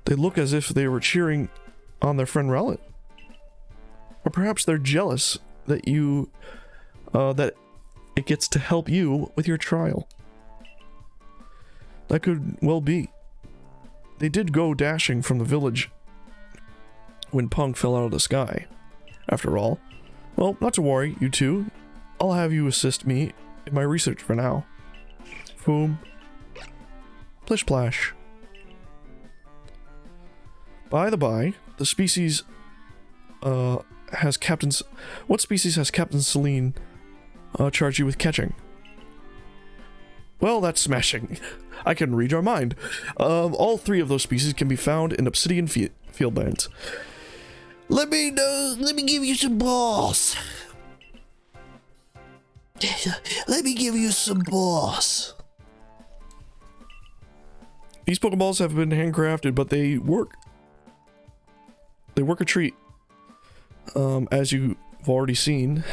Speaker 1: They look as if they were cheering on their friend Rowlet. Or perhaps they're jealous that that it gets to help you with your trial. That could well be. they did go dashing from the village when Punk fell out of the sky, after all. Well, not to worry, you two. I'll have you assist me in my research for now. Boom. Plish plash. By the by, the species has Captain's... What species has Captain Celine charge you with catching? Well, that's smashing. I can read your mind. All three of those species can be found in obsidian fieldlands. Let me give you some balls. Let me give you some balls. These Pokeballs have been handcrafted, but they work. They work a treat. As you've already seen.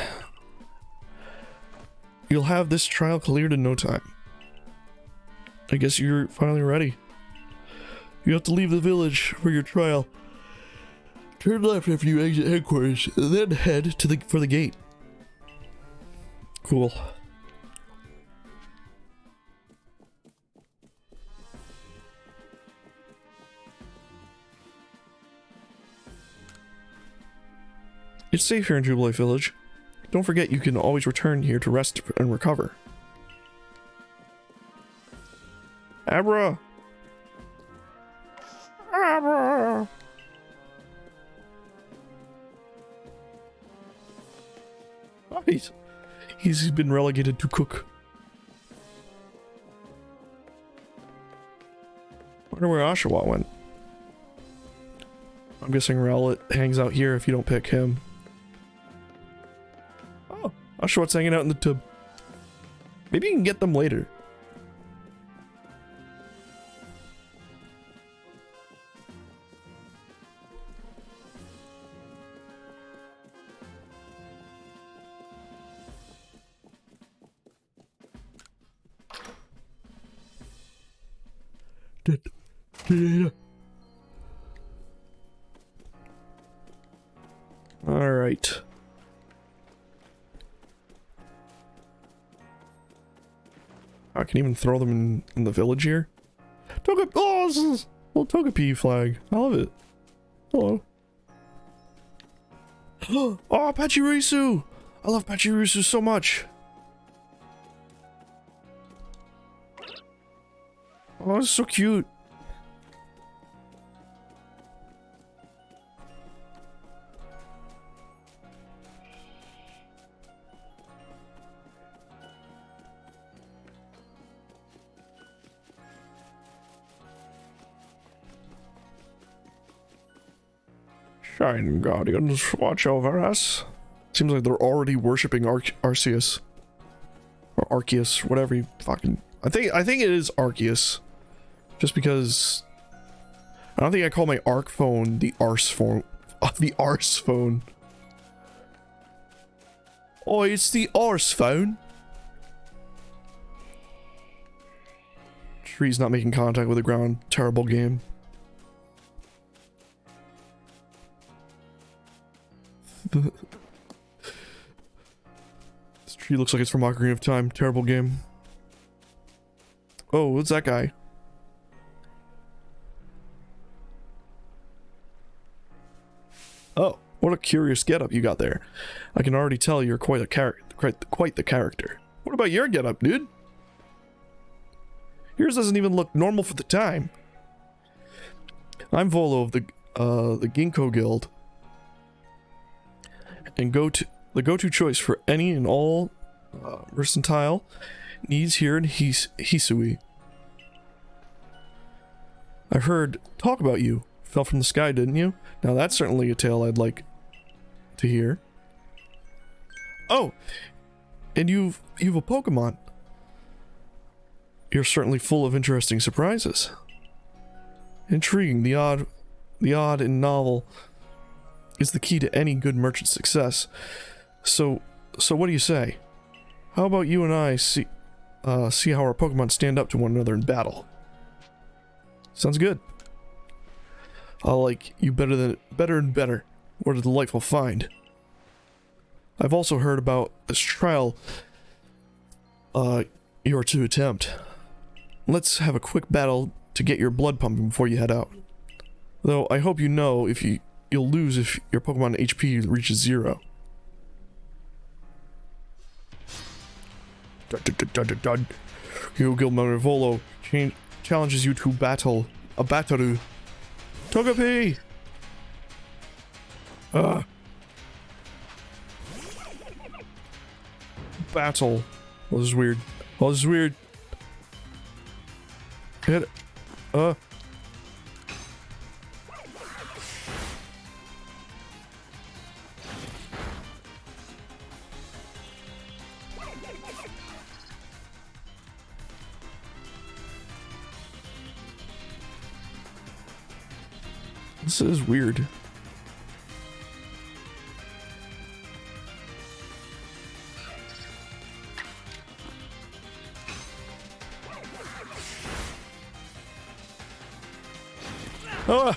Speaker 1: You'll have this trial cleared in no time. I guess you're finally ready. You have to leave the village for your trial. Turn left after you exit headquarters, and then head to for the gate. Cool. It's safe here in Jubilee Village. Don't forget you can always return here to rest and recover. Abra! Abra! Oh, he's been relegated to cook. Wonder where Oshawa went. I'm guessing Rowlet hangs out here if you don't pick him. Oh, Oshawot's hanging out in the tub. Maybe you can get them later. All right. I can even throw them in the village here. Oh, this is a little Togepi flag. I love it. Hello. Oh, Pachirisu! I love Pachirisu so much. Oh, it's so cute. Shine Guardians, watch over us. Seems like they're already worshipping Arceus. Or Arceus, whatever you fucking... I think it is Arceus. Just because... I don't think I call my Arc phone the Arse phone. The Arse phone. Oh, it's the Arse phone. Tree's not making contact with the ground. Terrible game. This tree looks like it's from Ocarina of Time. Terrible game. Oh, what's that guy? Oh, what a curious getup you got there. I can already tell you're quite the character. What about your getup, dude? Yours doesn't even look normal for the time. I'm Volo of the Ginkgo Guild. And the go-to choice for any and all versatile needs here in Hisui. I've heard talk about you. Fell from the sky, didn't you? Now that's certainly a tale I'd like to hear. Oh, and you've a Pokemon. You're certainly full of interesting surprises. Intriguing, the odd and novel is the key to any good merchant's success. So what do you say? How about you and I see how our Pokemon stand up to one another in battle? Sounds good. I'll like you better and better. What a delightful find. I've also heard about this trial you're to attempt. Let's have a quick battle to get your blood pumping before you head out. Though I hope you know you'll lose if your Pokemon HP reaches 0. Hero Guild member Volo challenges you to battle a Bataru. Togepi! Battle. Oh, this is weird. Oh, this is weird. Hit it. This is weird. Oh,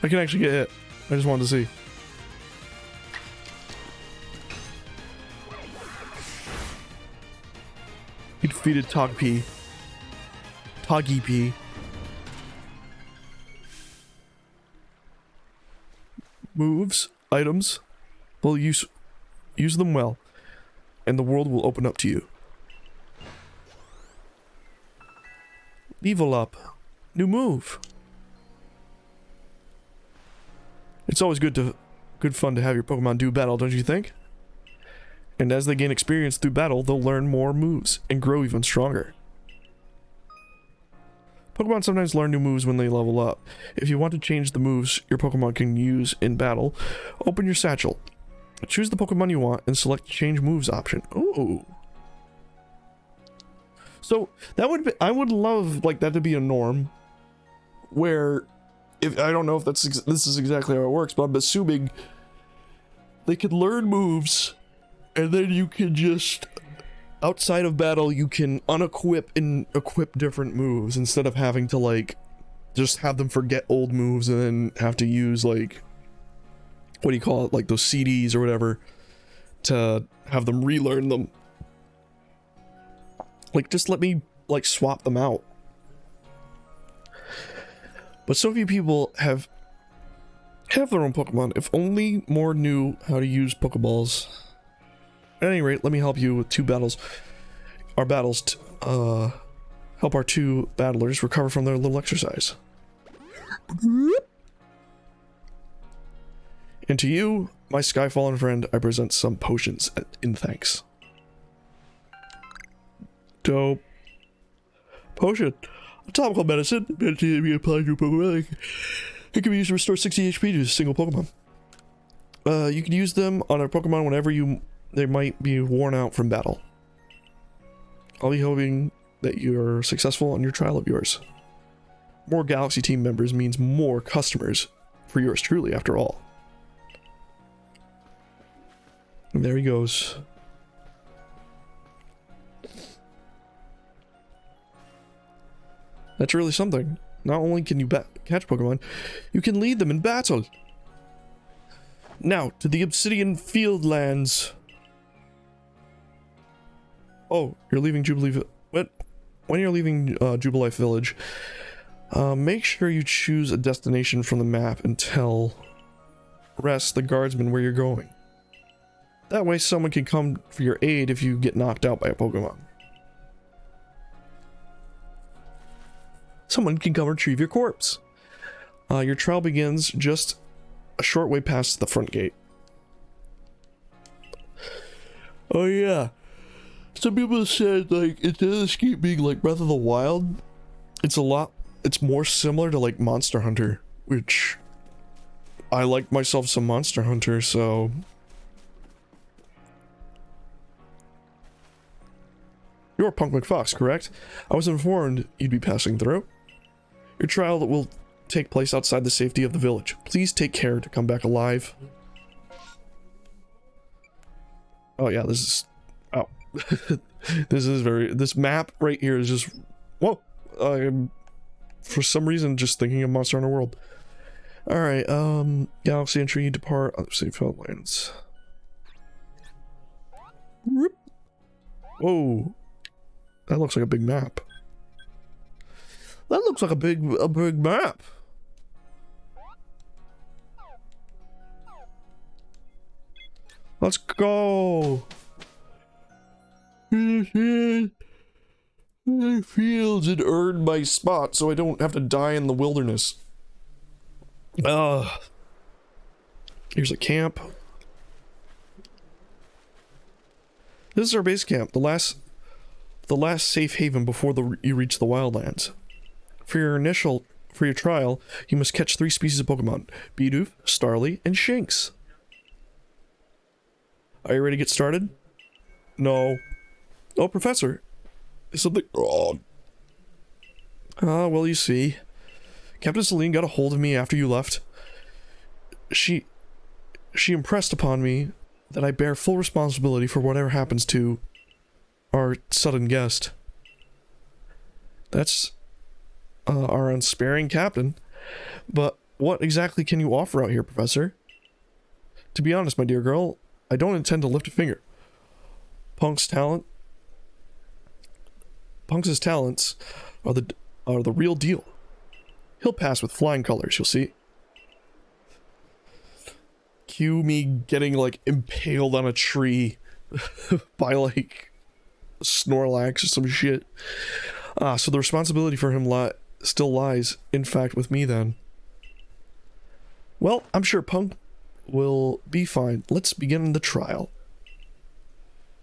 Speaker 1: I can actually get hit. I just wanted to see. He defeated Togepi. Moves, items. Well, use them well, and the world will open up to you. Level up. New move. It's always good fun to have your Pokemon do battle, don't you think? And as they gain experience through battle, they'll learn more moves and grow even stronger. Pokemon sometimes learn new moves when they level up. If you want to change the moves your Pokemon can use in battle, open your satchel. Choose the Pokemon you want and select Change Moves option. Ooh. So that would be, I would love like that to be a norm where if I don't know if this is exactly how it works, but I'm assuming they could learn moves and then you can just outside of battle you can unequip and equip different moves instead of having to like just have them forget old moves and then have to use like what do you call it, like those CDs or whatever to have them relearn them. Like just let me like swap them out. But so few people have their own Pokemon. If only more knew how to use Pokeballs. At any rate, let me help you with our battles to help our two battlers recover from their little exercise. And to you, my Skyfallen friend, I present some potions in thanks. Dope. Potion. A topical medicine meant to be applied to a Pokemon. It can be used to restore 60 HP to a single Pokemon. You can use them on a Pokemon whenever they might be worn out from battle. I'll be hoping that you're successful on your trial of yours. More Galaxy team members means more customers for yours truly, after all. And there he goes. That's really something. Not only can you catch Pokemon, you can lead them in battle. Now, to the Obsidian Fieldlands. Oh, you're leaving Jubilee. When you're leaving Jubilife Village, make sure you choose a destination from the map and tell Rest, the guardsman, where you're going. That way someone can come for your aid if you get knocked out by a Pokemon. Someone can come retrieve your corpse. Your trial begins just a short way past the front gate. Oh yeah. Some people said like instead of this game being like Breath of the Wild, it's more similar to like Monster Hunter, which I like myself some Monster Hunter, so you're Punk McFox, correct? I was informed you'd be passing through. Your trial will take place outside the safety of the village. Please take care to come back alive. Oh yeah, this is... Oh. This map right here is just... Whoa! I'm, for some reason, just thinking of Monster Hunter World. Alright, Galaxy entry, depart, other safe lands. Whoa! That looks like a big map. That looks like a big map. Let's go. Fields and earn my spot so I don't have to die in the wilderness. Here's a camp. This is our base camp, the last safe haven before you reach the wildlands. For your trial, you must catch 3 species of Pokemon: Bidoof, Starly, and Shinx. Are you ready to get started? No. Oh, Professor. Is something wrong? Well, you see. Captain Celine got a hold of me after you left. She impressed upon me that I bear full responsibility for whatever happens to our sudden guest. That's our unsparing captain. But what exactly can you offer out here, Professor? To be honest, my dear girl, I don't intend to lift a finger. Punk's talents are the real deal. He'll pass with flying colors, you'll see. Cue me getting, like, impaled on a tree by, like, Snorlax or some shit. So the responsibility for him still lies, in fact, with me then. Well, I'm sure Punk will be fine. Let's begin the trial.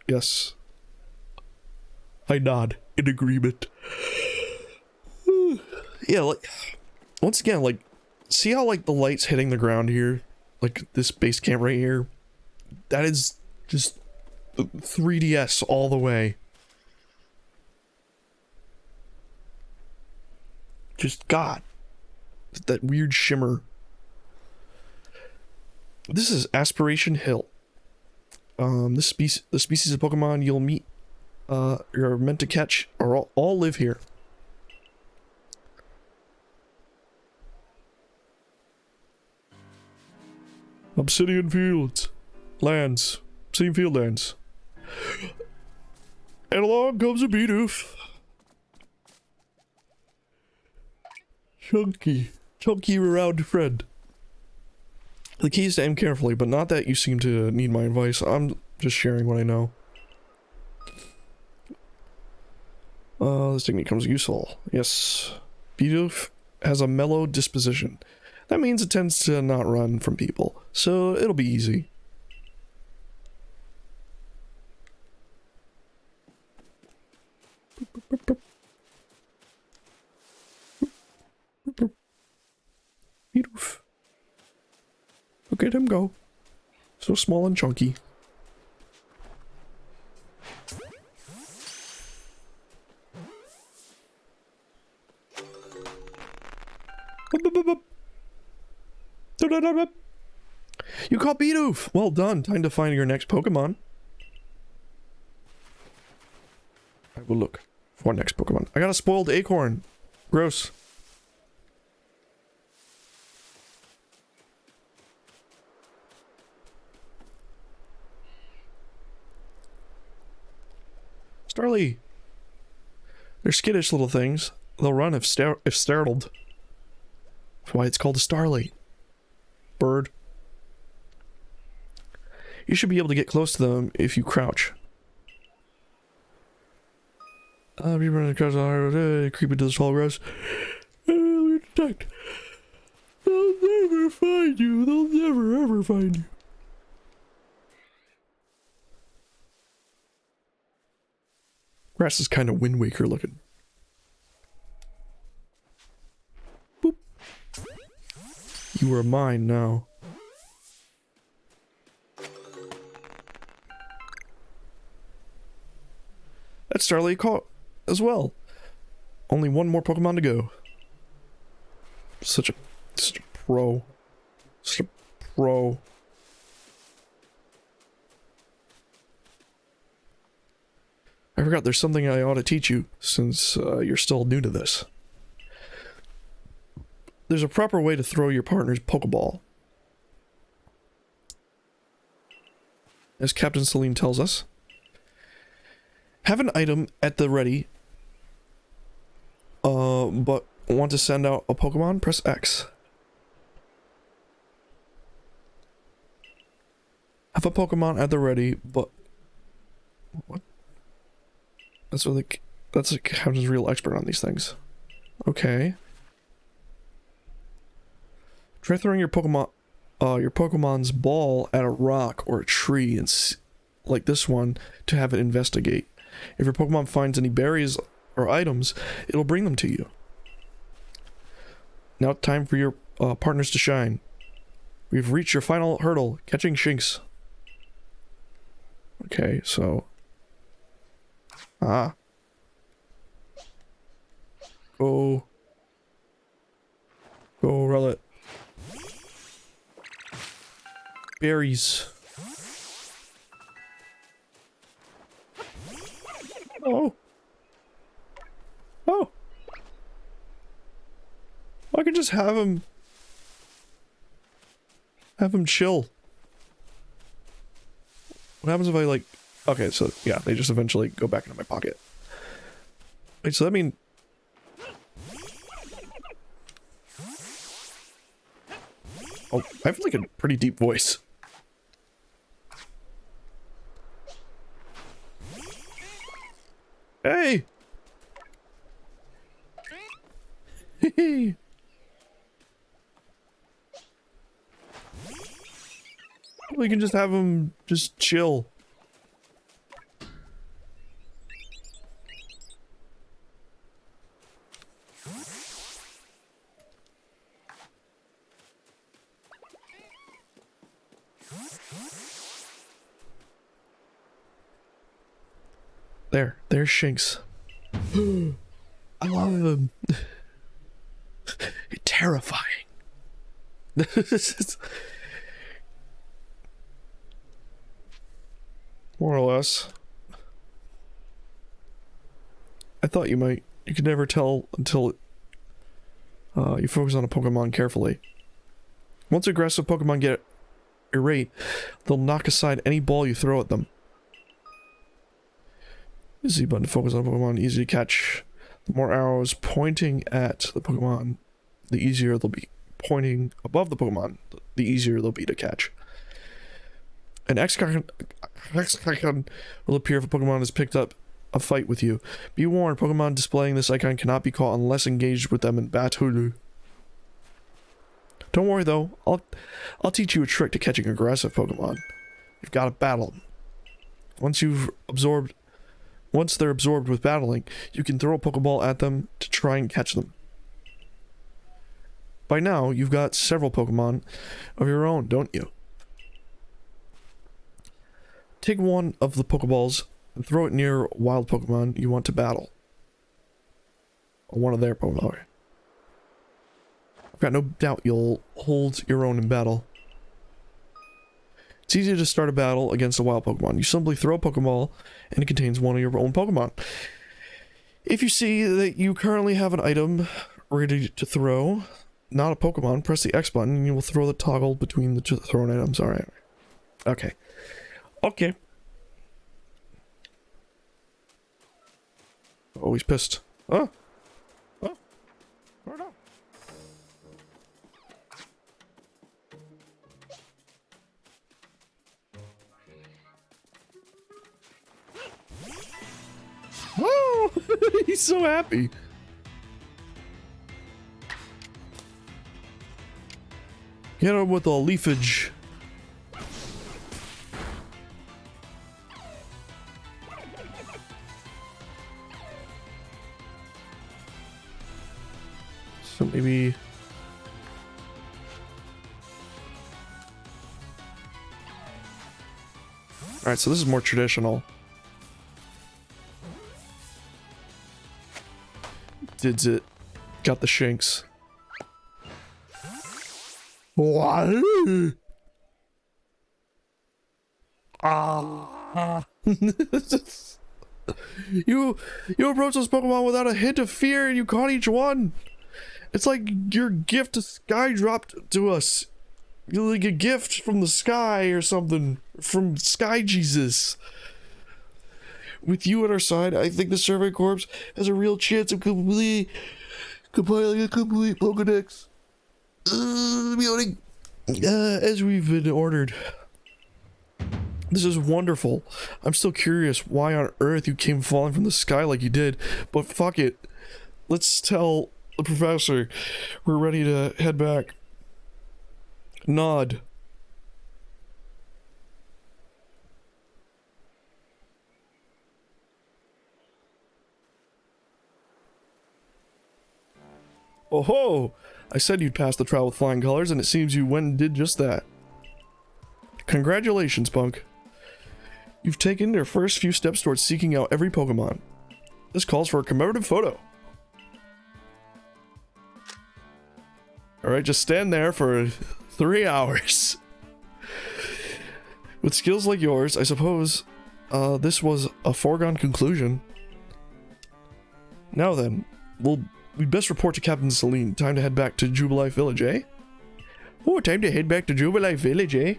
Speaker 1: Yes. I nod in agreement. Yeah, like, once again, like, see how, like, the light's hitting the ground here? Like, this base camp right here? That is just 3DS all the way. Just, God. That weird shimmer. This is Aspiration Hill. The species of Pokemon you'll meet, you're meant to catch, all live here. Obsidian Fields. Lands. Obsidian Field lands. And along comes a Bidoof. Chunky round friend. The key is to aim carefully, but not that you seem to need my advice. I'm just sharing what I know. This technique comes useful. Yes. Bidoof has a mellow disposition. That means it tends to not run from people, so it'll be easy. Bidoof. Look at him go. So small and chunky. You caught Bidoof! Well done. Time to find your next Pokemon. I will look for next Pokemon. I got a spoiled acorn. Gross. Starly. They're skittish little things. They'll run if startled. That's why it's called a Starly. Bird. You should be able to get close to them if you crouch. Be running across the highway, creep into the tall grass. We detect. They'll never find you. They'll never ever find you. Grass is kind of Wind Waker looking. Boop. You are mine now. That's Starly caught as well. Only one more Pokemon to go. Such a pro. Such a pro. I forgot there's something I ought to teach you, since you're still new to this. There's a proper way to throw your partner's Pokeball. As Captain Celine tells us, have an item at the ready, but want to send out a Pokemon, press X. Have a Pokemon at the ready, but what? That's what like that's like Captain's real expert on these things. Okay. Try throwing your Pokemon's ball at a rock or a tree and like this one to have it investigate. If your Pokemon finds any berries or items, it'll bring them to you. Now time for your partners to shine. We've reached your final hurdle, catching Shinx. Okay, so... Go... Go, Rowlet. Berries. Oh. Oh. I could just have him chill. What happens if I like... Okay, so yeah, they just eventually go back into my pocket. Wait, so that mean... Oh, I have like a pretty deep voice. Hey! Hey! We can just have him just chill. There's Shinx. I love him. Terrifying. More or less. I thought you might. You could never tell until you focus on a Pokemon carefully. Once aggressive Pokemon get irate, they'll knock aside any ball you throw at them. Z button to focus on a Pokemon, easy to catch. The more arrows pointing at the Pokemon, the easier they'll be. Pointing above the Pokemon, the easier they'll be to catch. An X icon will appear if a Pokemon has picked up a fight with you. Be warned, Pokemon displaying this icon cannot be caught unless engaged with them in battle. Don't worry though, I'll teach you a trick to catching aggressive Pokemon. You've got to battle them. Once they're absorbed with battling, you can throw a Pokeball at them to try and catch them. By now, you've got several Pokemon of your own, don't you? Take one of the Pokeballs and throw it near wild Pokemon you want to battle. Or one of their Pokemon. I've got no doubt you'll hold your own in battle. It's easy to start a battle against a wild Pokemon. You simply throw a Pokeball and it contains one of your own Pokemon. If you see that you currently have an item ready to throw, not a Pokemon, press the X button and you will throw the toggle between the two thrown items. Alright. Okay. Okay. Oh, he's pissed. Oh. Oh. Oh no. Oh, he's so happy. Get him with a leafage. So maybe... Alright, so this is more traditional. Did it? Got the Shinx. What? You approached those Pokemon without a hint of fear and you caught each one. It's like your gift to Sky dropped to us. You're like a gift from the sky or something. From Sky Jesus. With you at our side, I think the Survey Corps has a real chance of Compiling a complete Pokedex. Reloading. As we've been ordered. This is wonderful. I'm still curious why on earth you came falling from the sky like you did, but fuck it. Let's tell the professor we're ready to head back. Nod. Oh ho! I said you'd pass the trial with flying colors, and it seems you went and did just that. Congratulations, Punk. You've taken your first few steps towards seeking out every Pokemon. This calls for a commemorative photo. Alright, just stand there for 3 hours. With skills like yours, I suppose this was a foregone conclusion. Now then, we'd best report to Captain Celine. Time to head back to Jubilife Village, eh? Oh, time to head back to Jubilife Village, eh?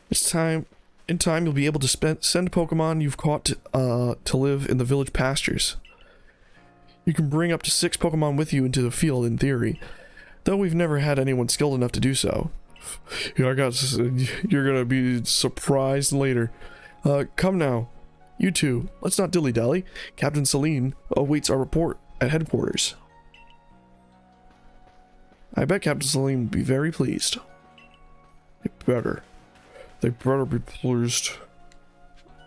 Speaker 1: It's time. In time, you'll be able to send Pokemon you've caught to live in the village pastures. You can bring up to 6 Pokemon with you into the field, in theory, though we've never had anyone skilled enough to do so. Yeah, you're gonna be surprised later. Come now. You two, let's not dilly-dally. Captain Celine awaits our report at headquarters. I bet Captain Celine would be very pleased. They better. They better be pleased.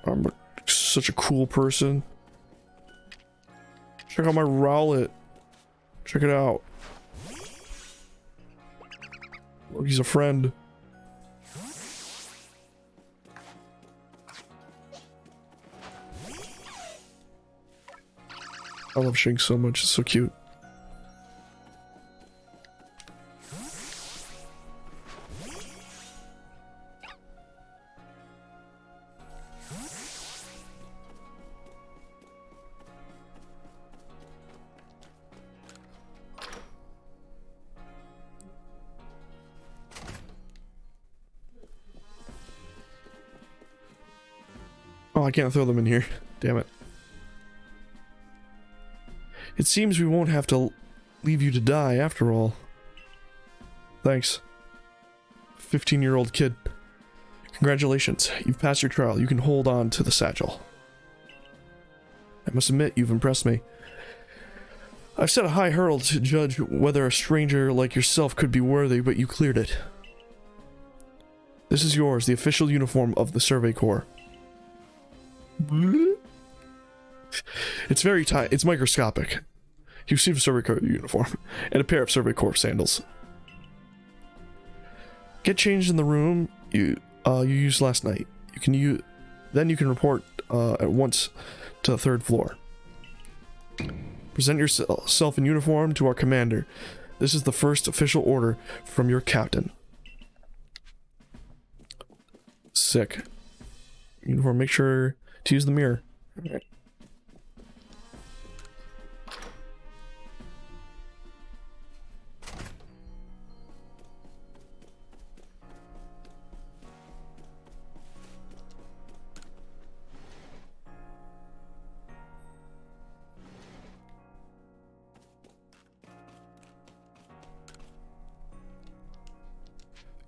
Speaker 1: I'm such a cool person. Check out my Rowlet. Check it out. Look, he's a friend. I love Shinx so much, it's so cute. Oh, I can't throw them in here. Damn it. It seems we won't have to leave you to die after all. Thanks. 15-year-old kid. Congratulations. You've passed your trial. You can hold on to the satchel. I must admit, you've impressed me. I've set a high hurdle to judge whether a stranger like yourself could be worthy, but you cleared it. This is yours, the official uniform of the Survey Corps. It's very tight. It's microscopic. You receive a Survey Corps uniform and a pair of Survey Corps sandals. Get changed in the room you used last night. Then you can report at once to the 3rd floor. Present yourself in uniform to our commander. This is the first official order from your captain. Sick. Uniform. Make sure to use the mirror. All right.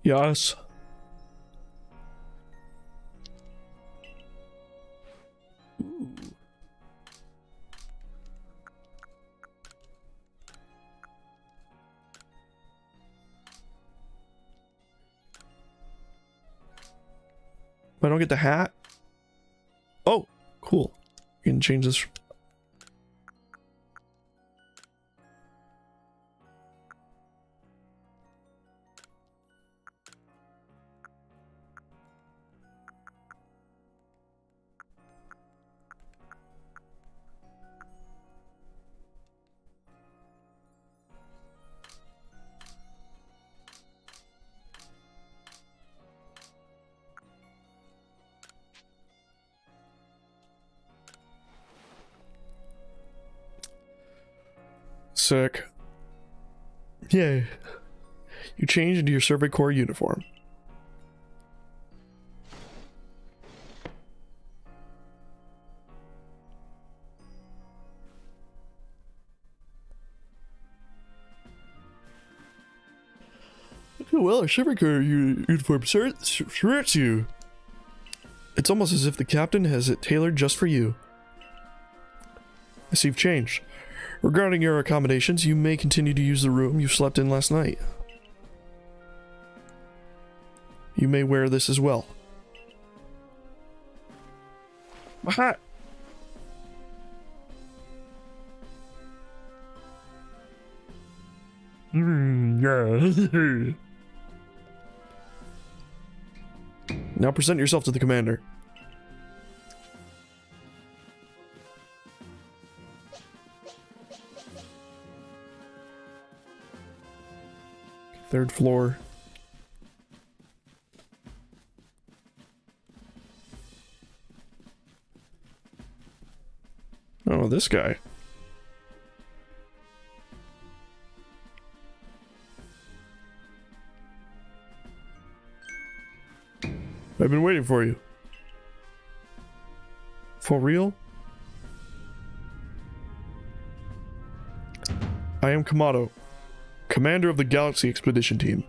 Speaker 1: Yes. If I don't get the hat. Oh, cool. You can change this. Sick. Yay. You change into your Survey Corps uniform. Well, a Survey Corps uniform shirts you. It's almost as if the captain has it tailored just for you. I see you've changed. Regarding your accommodations, you may continue to use the room you slept in last night. You may wear this as well. My hat! Yeah. Now present yourself to the commander. Third floor. Oh, this guy. I've been waiting for you. For real? I am Kamado, commander of the Galaxy Expedition Team.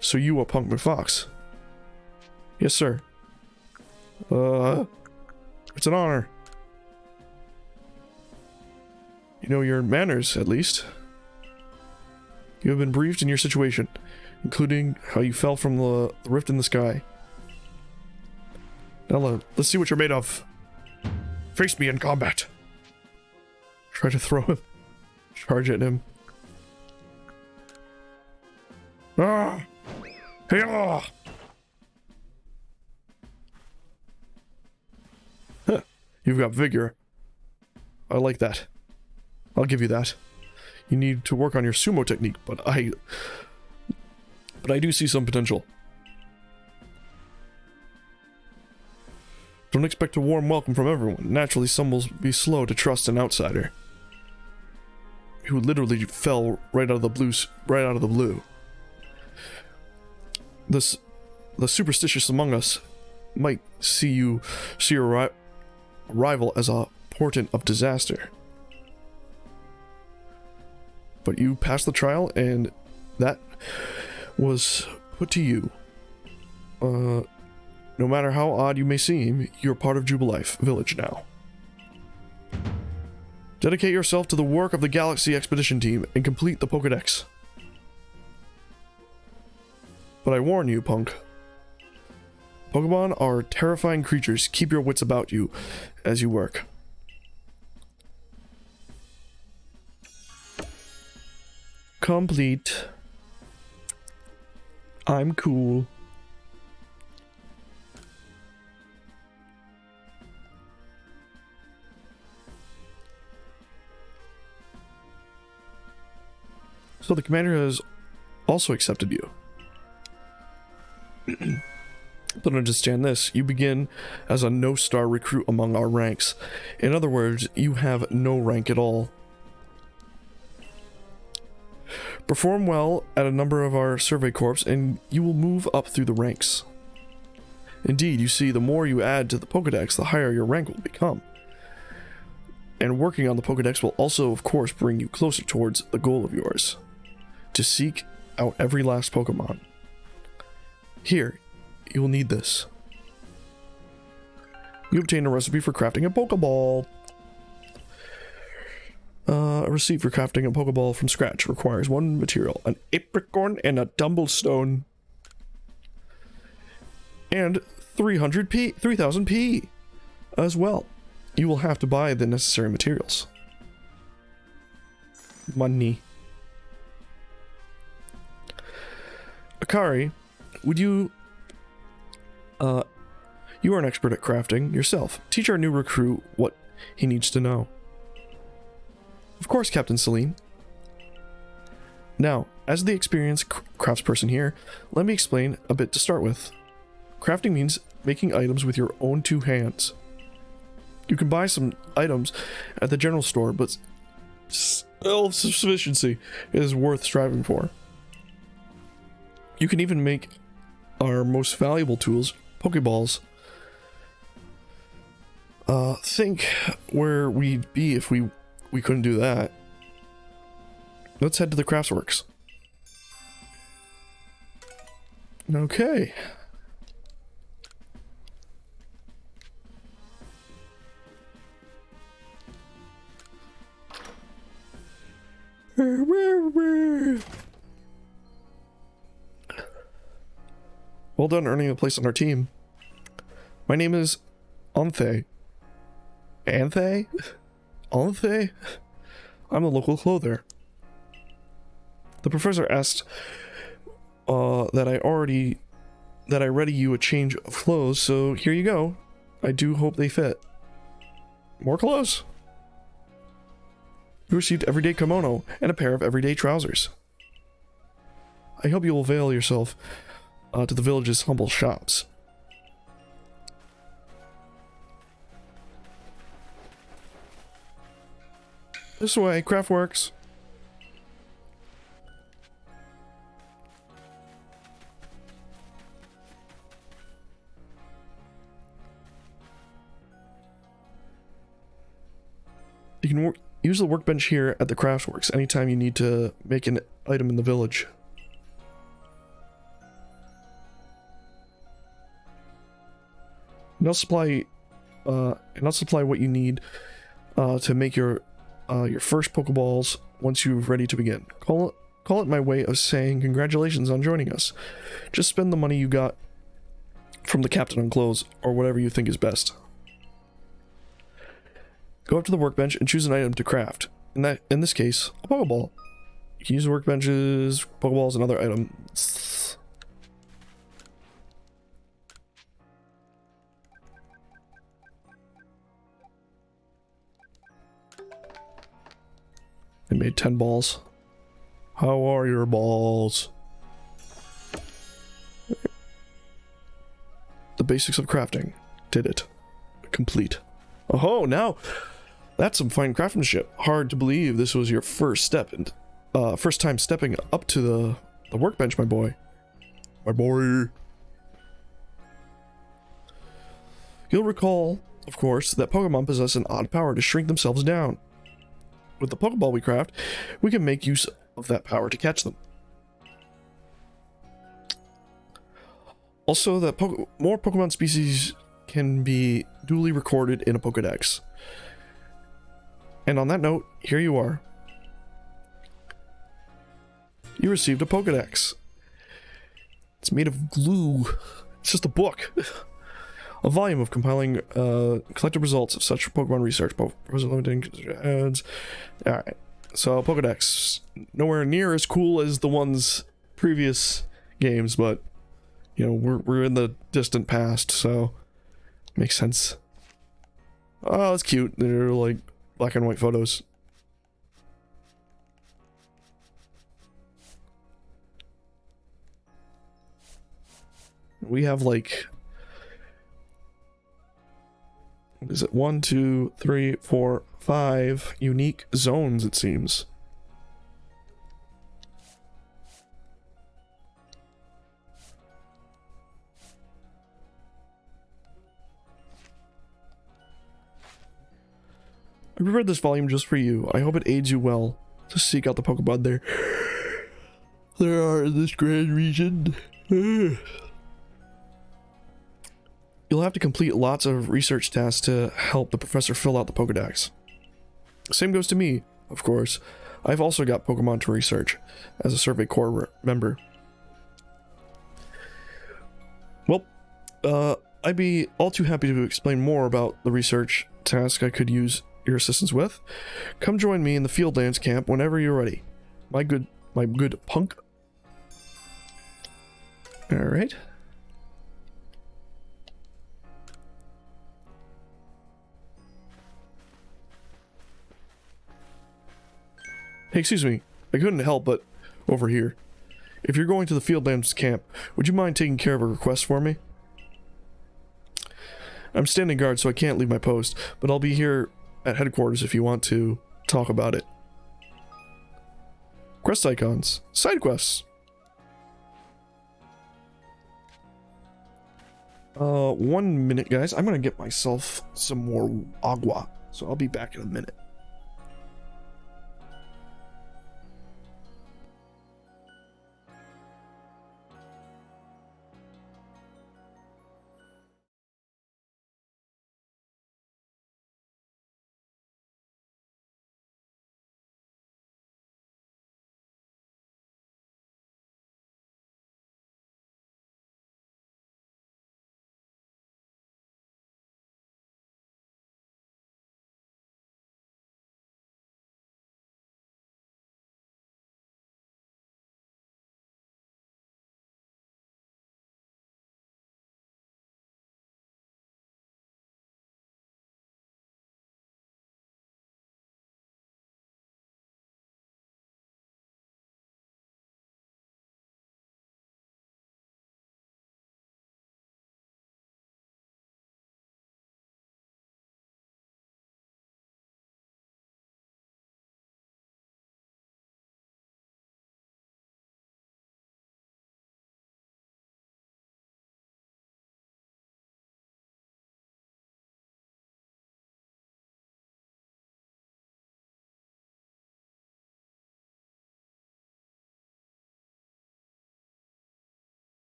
Speaker 1: So you are Punk McFox? Yes, sir. It's an honor. You know your manners, at least. You have been briefed in your situation, including how you fell from the rift in the sky. Now let's see what you're made of. Face me in combat. Try to throw him. Charge at him. Ah! Hey! Ah! Huh. You've got vigor. I like that. I'll give you that. You need to work on your sumo technique, but I do see some potential. Don't expect a warm welcome from everyone. Naturally, some will be slow to trust an outsider who literally fell right out of the blue. The superstitious among us might see your arrival as a portent of disaster. But you passed the trial, and that was put to you. No matter how odd you may seem, you're part of Jubilife Village now. Dedicate yourself to the work of the Galaxy Expedition Team and complete the Pokédex. But I warn you, Punk. Pokemon are terrifying creatures. Keep your wits about you as you work. Complete. I'm cool. So the commander has also accepted you. But understand this, you begin as a no-star recruit among our ranks. In other words, you have no rank at all. Perform well at a number of our survey corps and you will move up through the ranks. Indeed, you see, the more you add to the Pokédex, the higher your rank will become. And working on the Pokédex will also, of course, bring you closer towards the goal of yours. To seek out every last Pokemon. Here, you will need this. You obtain a recipe for crafting a Pokeball. A receipt for crafting a Pokeball from scratch requires one material, an apricorn and a tumblestone. And 3000 P as well. You will have to buy the necessary materials. Money. Akari, would you... you are an expert at crafting yourself. Teach our new recruit what he needs to know. Of course, Captain Celine. Now, as the experienced craftsperson here, let me explain a bit to start with. Crafting means making items with your own two hands. You can buy some items at the general store, but self-sufficiency is worth striving for. You can even make our most valuable tools, Pokeballs. Think where we'd be if we couldn't do that. Let's head to the Craftsworks. Okay. Well done earning a place on our team. My name is Anthe. Anthe? Anthe? I'm a local clothier. The professor asked that I ready you a change of clothes, so here you go. I do hope they fit. More clothes. You received everyday kimono and a pair of everyday trousers. I hope you will avail yourself to the village's humble shops. This way, Craftworks. You can use the workbench here at the Craftworks anytime you need to make an item in the village. And I'll supply what you need to make your first Pokeballs once you're ready to begin. Call it my way of saying congratulations on joining us. Just spend the money you got from the captain on clothes or whatever you think is best. Go up to the workbench and choose an item to craft. In this case, a Pokeball. You can use workbenches, Pokeballs, and other items. I made 10 balls. How are your balls? The basics of crafting. Did it. Complete. Oh, now that's some fine craftsmanship. Hard to believe this was your first time stepping up to the workbench, my boy. My boy. You'll recall, of course, that Pokemon possess an odd power to shrink themselves down. With the Pokeball we craft, we can make use of that power to catch them. Also, that more Pokemon species can be duly recorded in a Pokedex. And on that note, here you are. You received a Pokedex. It's made of glue. It's just a book. A volume of compiling collected results of such Pokemon research. Alright. So, Pokedex. Nowhere near as cool as the ones previous games, but, you know, we're in the distant past, so makes sense. Oh, that's cute. They're like black and white photos. We have like, what is it? 1, 2, 3, 4, 5 unique zones, it seems. I prepared this volume just for you. I hope it aids you well to seek out the Pokemon there are in this grand region. You'll have to complete lots of research tasks to help the professor fill out the Pokedex. Same goes to me, of course. I've also got Pokemon to research as a Survey Corps member. Well, I'd be all too happy to explain more about the research task I could use your assistance with. Come join me in the Field Dance camp whenever you're ready. My good punk. Alright. Hey, excuse me. I couldn't help but over here. If you're going to the Field Dance camp, would you mind taking care of a request for me? I'm standing guard, so I can't leave my post, but I'll be here at headquarters if you want to talk about it. Quest icons. Side quests. 1 minute, guys. I'm gonna get myself some more agua, so I'll be back in a minute.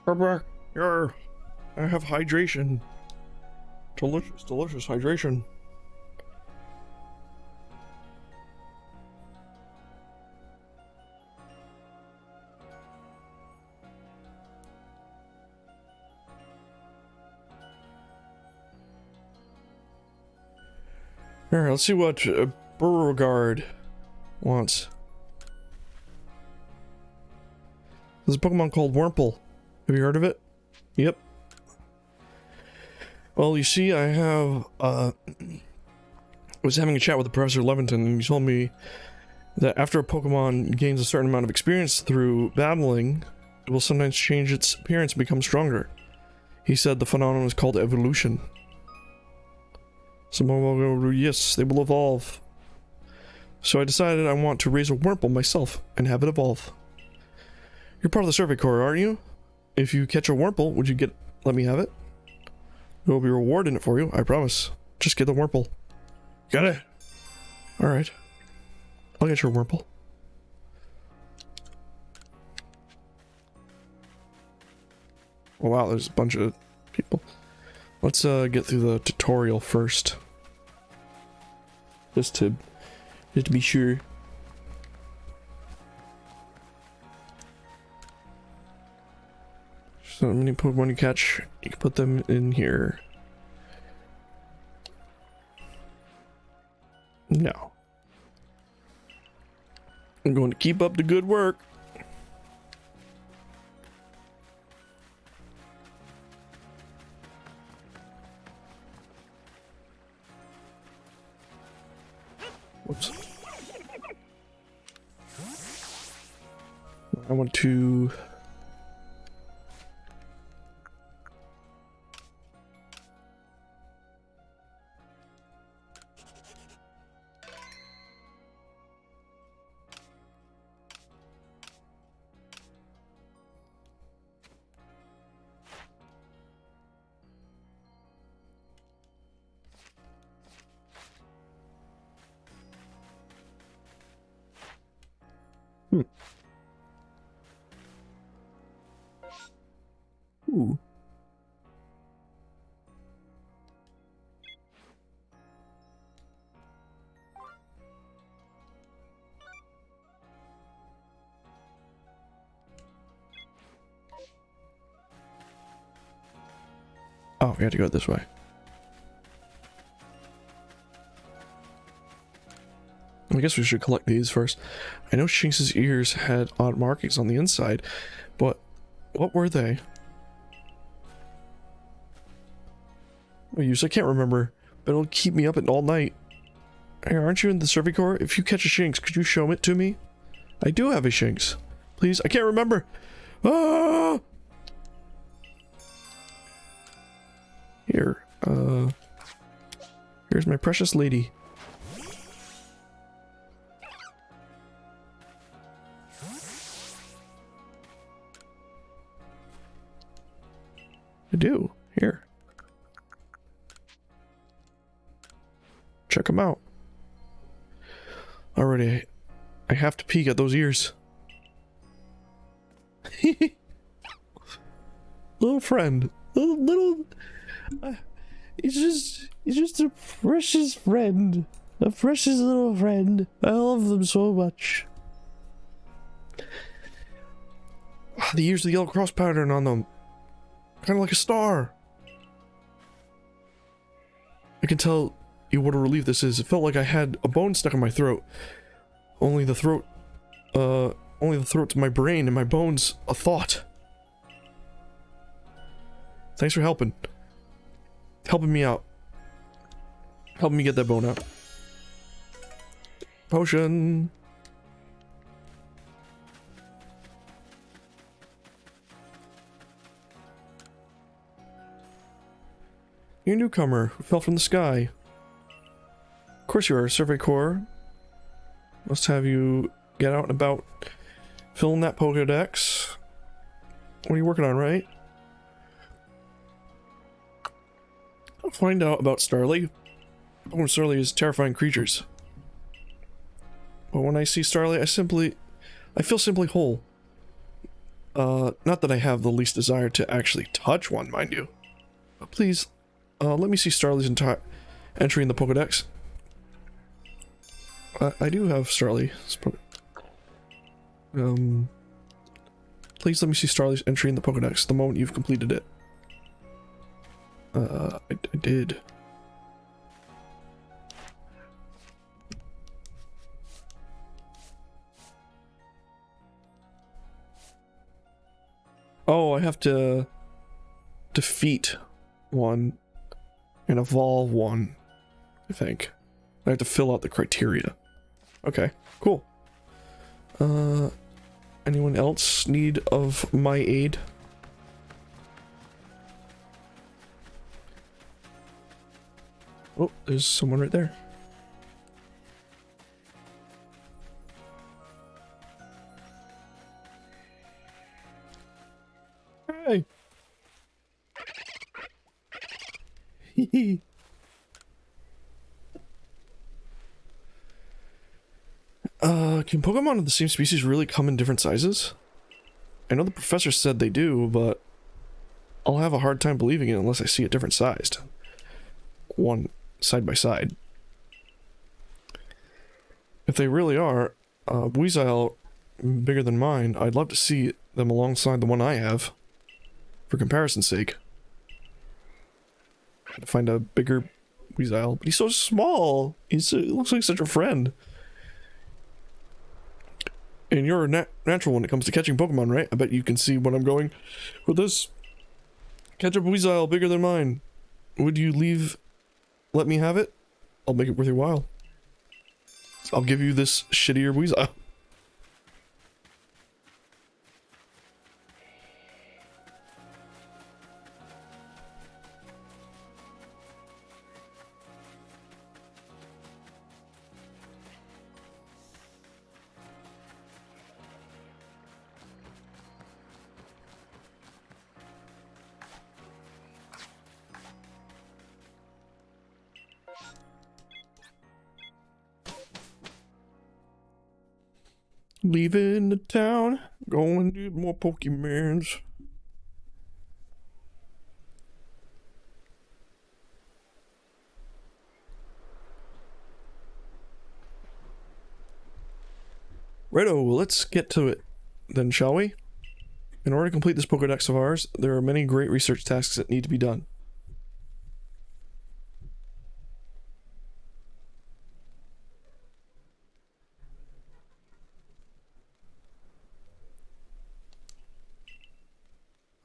Speaker 1: Barbara, I have hydration. Delicious, delicious hydration. Alright, let's see what Beauregard wants. There's a Pokemon called Wurmple. Have you heard of it? Yep. Well, you see, I was having a chat with Professor Levinton, and he told me that after a Pokemon gains a certain amount of experience through battling, it will sometimes change its appearance and become stronger. He said the phenomenon is called evolution. So yes, they will evolve. So I decided I want to raise a Wurmple myself and have it evolve. You're part of the Survey Corps, aren't you? If you catch a Wurmple, would you let me have it? There will be a reward in it for you, I promise. Just get the Wurmple. Got it? Alright. I'll get your Wurmple. Oh wow, there's a bunch of people. Let's get through the tutorial first. Just to be sure. So many Pokemon you catch, you can put them in here. No. I'm going to keep up the good work. Whoops. I want to... Ooh. Oh, we had to go this way. I guess we should collect these first. I know Shinx's ears had odd markings on the inside, but what were they? No use, I can't remember, but it'll keep me up at all night. Hey, aren't you in the Survey Corps? If you catch a Shinx, could you show it to me? I do have a Shinx. Please, I can't remember. Ah! Here, here's my precious lady. I do. Here. Check them out. Already, I have to peek at those ears. Little friend. Little he's just a precious friend. A precious little friend. I love them so much. The ears of the yellow cross pattern on them. Kind of like a star. I can tell you what a relief this is. It felt like I had a bone stuck in my throat. Only the throat to my brain and my bones a thought. Thanks for helping. Helping me out. Helping me get that bone out. Potion. You're a newcomer who fell from the sky. Of course you are, Survey Corps. Must have you get out and about filling that Pokedex. What are you working on, right? I'll find out about Starly. Pokemon Starly is terrifying creatures. But when I see Starly, I feel simply whole. Not that I have the least desire to actually touch one, mind you. But please, let me see Starly's entry in the Pokedex. I do have Starly. Please let me see Starly's entry in the Pokedex the moment you've completed it. I did. Oh, I have to defeat one and evolve one, I think. I have to fill out the criteria. Okay, cool. Anyone else need of my aid? Oh, there's someone right there. Can Pokemon of the same species really come in different sizes? I know the professor said they do, but I'll have a hard time believing it unless I see it different sized. One side by side. If they really are, Weezile bigger than mine, I'd love to see them alongside the one I have. For comparison's sake. To find a bigger Weezile, but he's so small. He looks like such a friend. And you're a natural when it comes to catching Pokemon, right? I bet you can see what I'm going with this. Catch a Weezile bigger than mine. Would you let me have it? I'll make it worth your while. I'll give you this shittier Weezile. Leaving the town, going to get more Pokemons. Righto, let's get to it then, shall we? In order to complete this Pokedex of ours, there are many great research tasks that need to be done.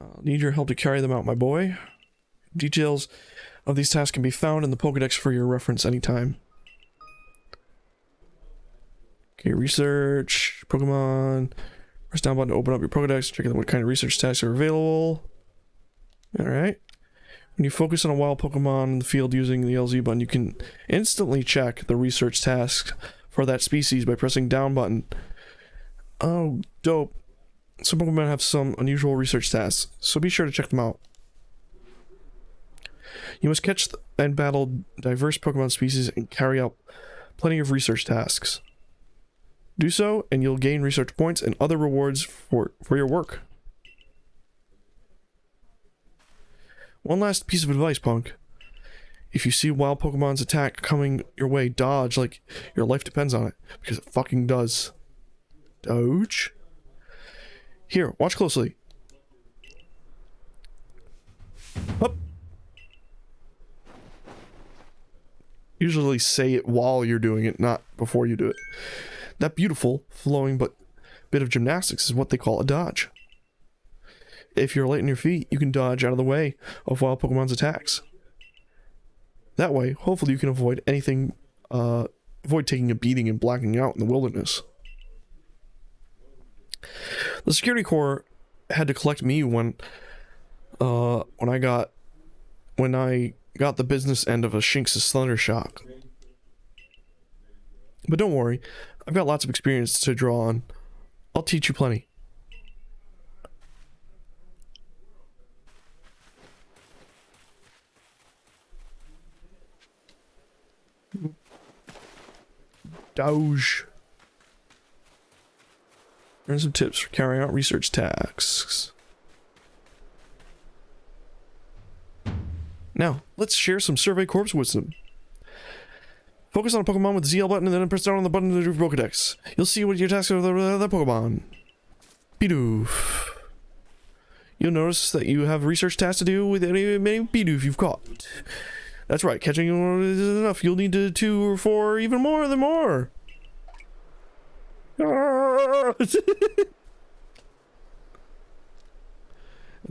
Speaker 1: I'll need your help to carry them out, my boy. Details of these tasks can be found in the Pokedex for your reference anytime. Okay, research, Pokemon. Press down button to open up your Pokedex, check out what kind of research tasks are available. Alright. When you focus on a wild Pokemon in the field using the LZ button, you can instantly check the research tasks for that species by pressing down button. Oh, dope. Some Pokemon have some unusual research tasks, so be sure to check them out. You must catch and battle diverse Pokemon species and carry out plenty of research tasks. Do so, and you'll gain research points and other rewards for your work. One last piece of advice, punk. If you see wild Pokemon's attack coming your way, dodge like your life depends on it, because it fucking does. Doge? Here, watch closely. Up. Usually say it while you're doing it, not before you do it. That beautiful, flowing bit of gymnastics is what they call a dodge. If you're light on your feet, you can dodge out of the way of wild Pokemon's attacks. That way, hopefully you can avoid taking a beating and blacking out in the wilderness. The security corps had to collect me when I got the business end of a Shinx's Thunder Shock. But don't worry, I've got lots of experience to draw on. I'll teach you plenty. Doge. Learn some tips for carrying out research tasks. Now, let's share some Survey Corps wisdom. Focus on a Pokemon with the ZL button and then press down on the button to do Pokedex. You'll see what your tasks are with the Pokemon. Bidoof. You'll notice that you have research tasks to do with many Bidoof you've caught. That's right, catching isn't enough. You'll need 2 or 4, even more than more. And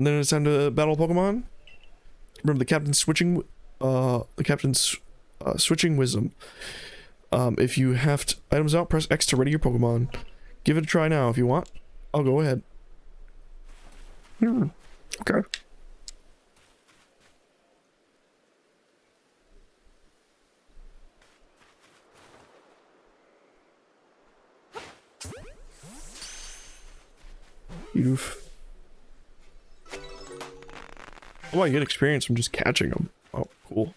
Speaker 1: then it's time to battle Pokemon. Remember the captain's switching wisdom. If you have items out, press X to ready your Pokemon. Give it a try now if you want. I'll go ahead. Okay. Oof. Oh, I get experience from just catching them. Oh, cool.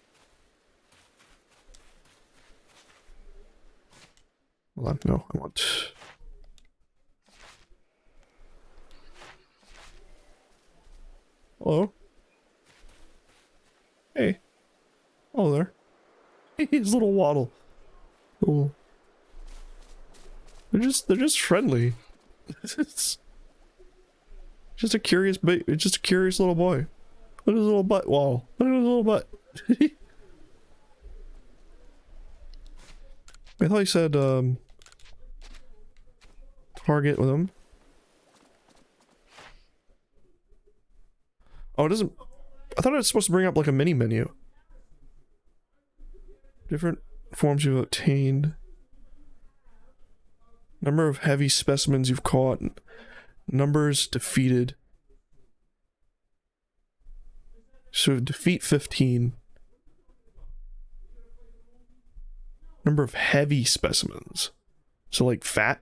Speaker 1: Hold on, no, I want... Hello? Hey. Hello there. Hey, his little waddle. Cool. They're just friendly. It's just a curious it's just a curious little boy. Look at his little butt wall. Look at his little butt. I thought he said target with him. Oh, it doesn't... I thought it was supposed to bring up like a mini menu. Different forms you've obtained. Number of heavy specimens you've caught. Numbers defeated. So defeat 15. Number of heavy specimens. So like fat.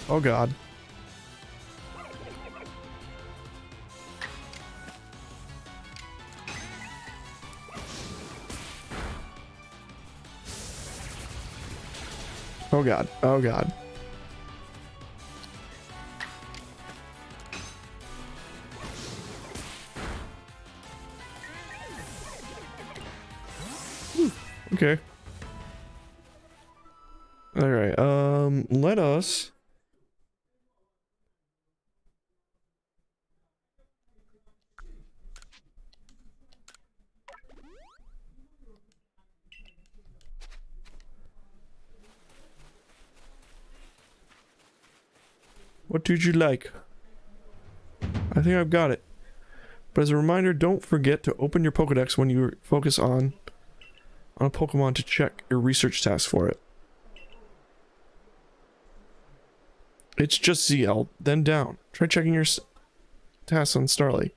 Speaker 1: Oh god. Oh god. Oh god. Okay. All right. Let us. What did you like? I think I've got it. But as a reminder, don't forget to open your Pokedex when you focus on a Pokemon to check your research task for it. It's just ZL, then down. Try checking your tasks on Starly.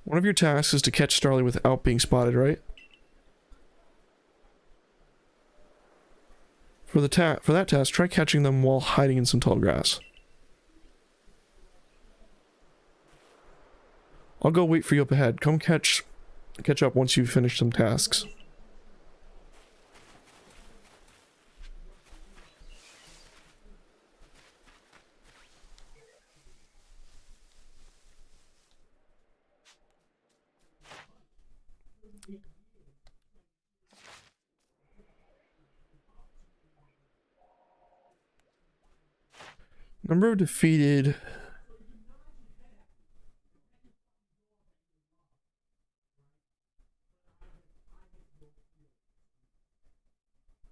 Speaker 1: One of your tasks is to catch Starly without being spotted, right? For that task, try catching them while hiding in some tall grass. I'll go wait for you up ahead. Come catch up once you've finished some tasks. Number of defeated...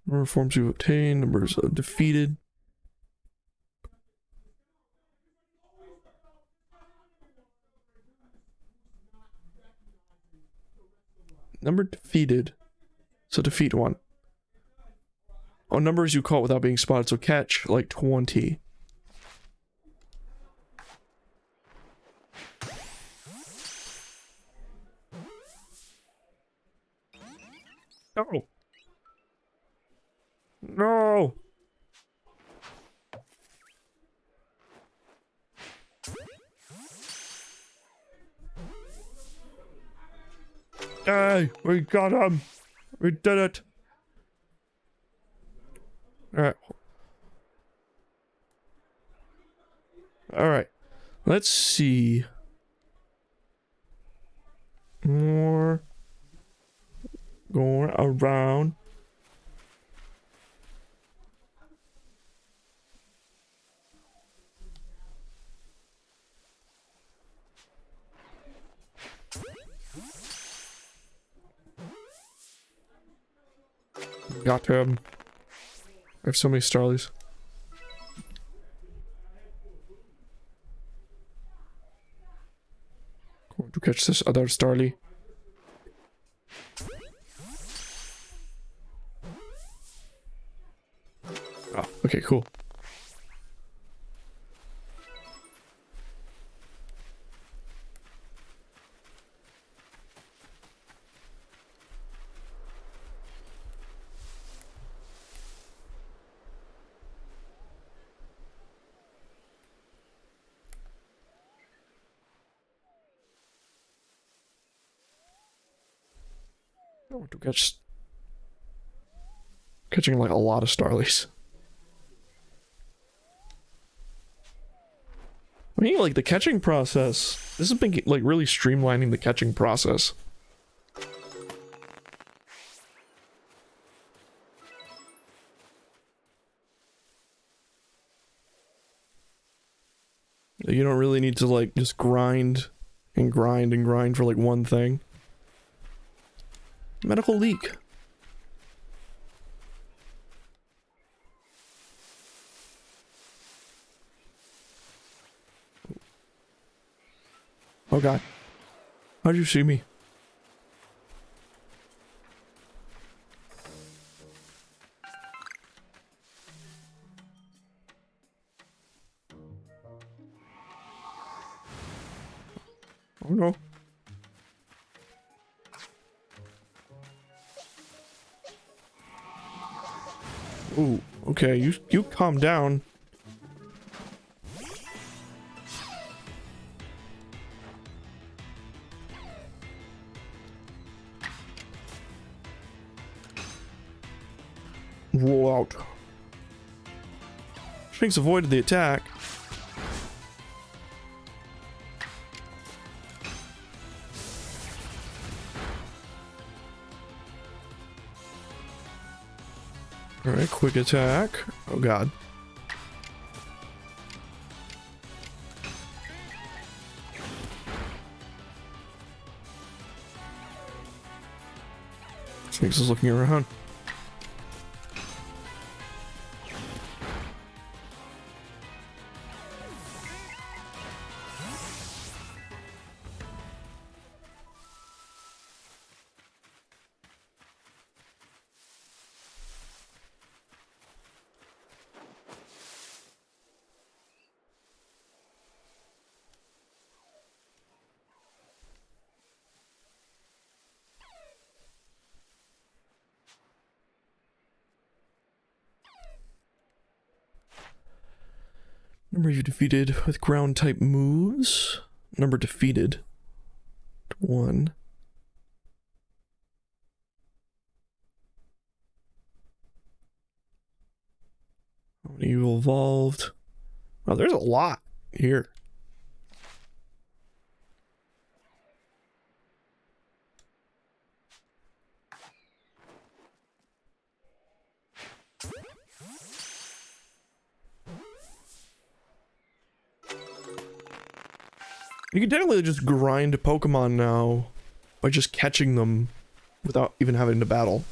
Speaker 1: Number of forms you've obtained, numbers of defeated. Number defeated. So defeat 1. Oh, numbers you caught without being spotted, so catch like 20. No. No. Hey, we got him. We did it. Alright. Alright. Let's see. More going around. Got him. I have so many Starlies. To catch this other Starly. Oh, okay, cool. I want to catching like a lot of Starlies. I mean, like the catching process. This has been like really streamlining the catching process. You don't really need to like just grind and grind and grind for like one thing. Medical leak. Oh god. How'd you see me? Oh no. Ooh, okay, you calm down. Roll out. Shinx avoided the attack. Alright, quick attack. Oh god. Shinx is looking around. Number you defeated with ground type moves. Number defeated. 1. How many you evolved? Wow, there's a lot here. You can technically just grind Pokemon now by just catching them without even having to battle.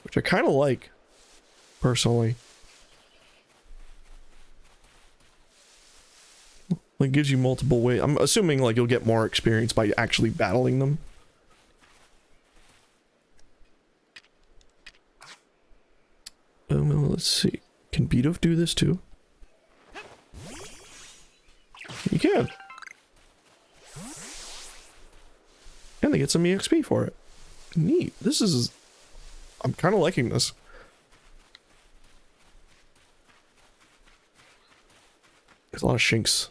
Speaker 1: Which I kind of like, personally. Like, gives you multiple ways. I'm assuming, like, you'll get more experience by actually battling them. Well, let's see. Can Beedove do this too? You can. And they get some EXP for it. Neat. This is... I'm kind of liking this. There's a lot of Shinx.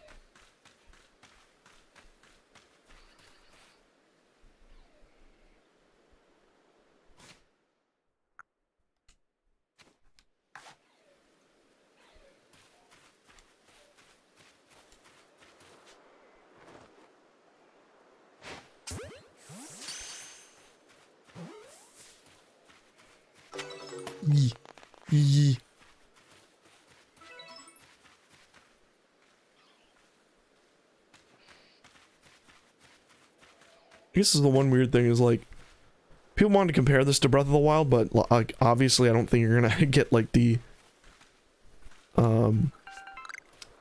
Speaker 1: Yee. Yee. I guess this is the one weird thing is like people want to compare this to Breath of the Wild, but like obviously I don't think you're gonna get like the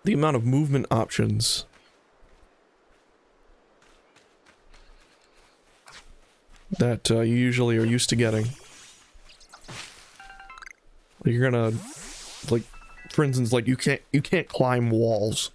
Speaker 1: the amount of movement options that you usually are used to getting. You're gonna, like, for instance, like you can't climb walls.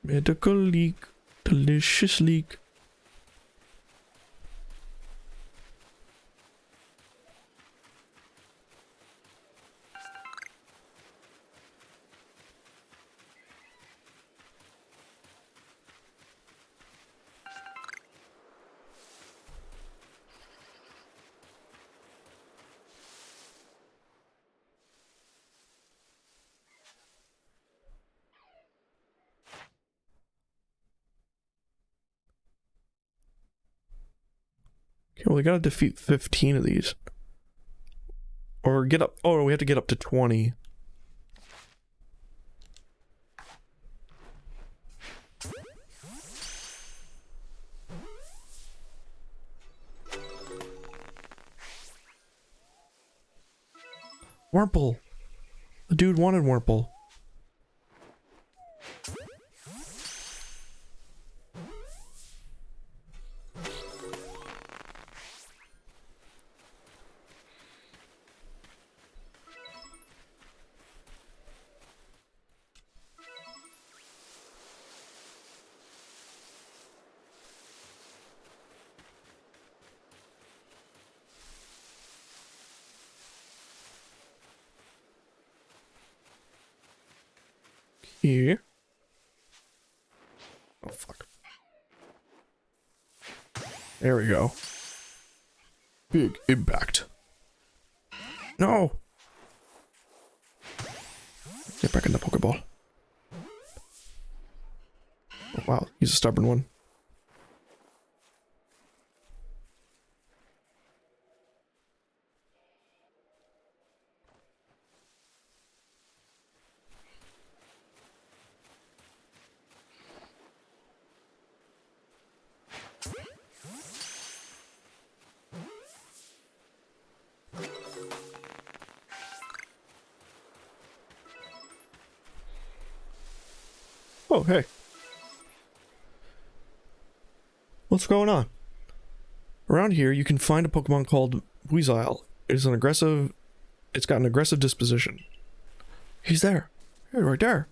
Speaker 1: Medical leak, delicious leak. Okay, well, we gotta defeat 15 of these. Or get up. Oh, we have to get up to 20. Wurmple. The dude wanted Wurmple. Here. Oh, fuck. There we go. Big impact. No! Get back in the Pokeball. Oh, wow, he's a stubborn one. Oh, hey. What's going on? Around here, you can find a Pokemon called Weezile. It's got an aggressive disposition. He's there. Hey, right there.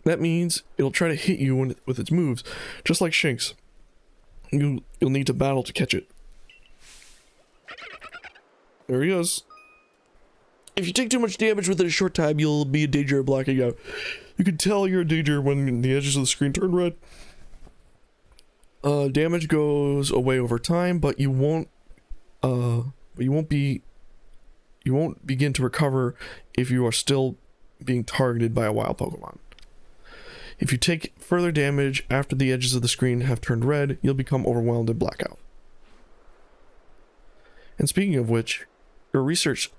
Speaker 1: That means it'll try to hit you with its moves, just like Shinx. You'll need to battle to catch it. There he is. If you take too much damage within a short time, you'll be in danger of blacking out. You can tell you're in danger when the edges of the screen turn red. Damage goes away over time, but you won't begin to recover if you are still being targeted by a wild Pokemon. If you take further damage after the edges of the screen have turned red, you'll become overwhelmed and black out. And speaking of which, your research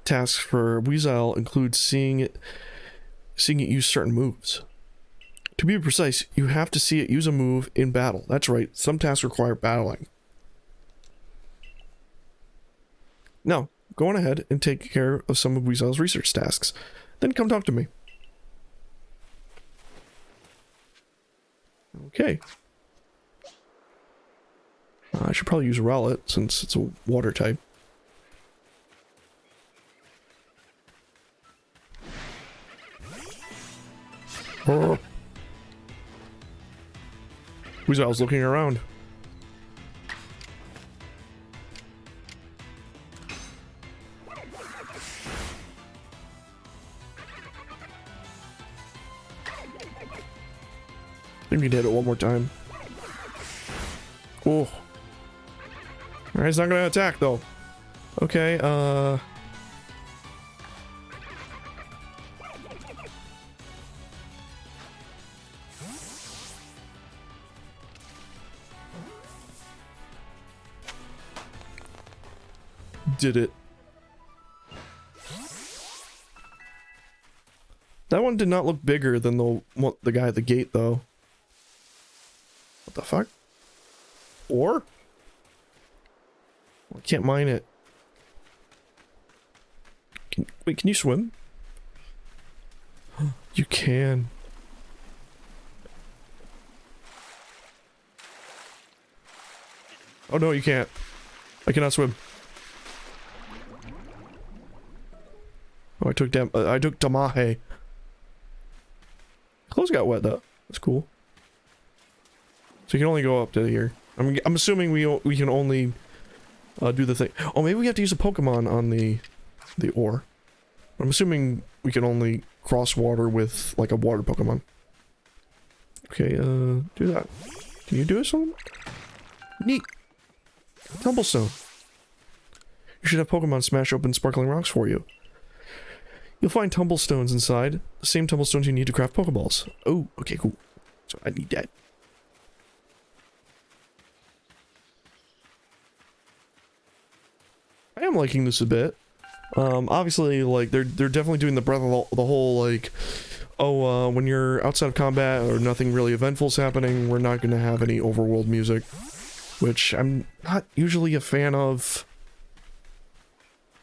Speaker 1: tasks for Weezile include seeing it use certain moves. To be precise, you have to see it use a move in battle. That's right, some tasks require battling. Now, go on ahead and take care of some of Weezile's research tasks. Then come talk to me. Okay. I should probably use Rowlet since it's a water type. Weezile's looking around. I think we did it one more time. Oh. Alright, he's not gonna attack though. Okay, did it. That one did not look bigger than the guy at the gate, though. What the fuck? Or? I can't mine it. Wait, can you swim? You can. Oh no, you can't. I cannot swim. Oh, I took Damahe. Clothes got wet though. That's cool. So you can only go up to here. I'm assuming we can only do the thing. Oh, maybe we have to use a Pokemon on the ore. I'm assuming we can only cross water with like a water Pokemon. Okay, do that. Can you do it, someone? Neat. Tumblestone. You should have Pokemon smash open sparkling rocks for you. You'll find tumblestones inside. The same tumblestones you need to craft Pokeballs. Oh, okay, cool. So I need that. I am liking this a bit. Obviously, like, they're definitely doing the breath of the whole, like, oh, when you're outside of combat or nothing really eventful's happening, we're not gonna have any overworld music. Which I'm not usually a fan of.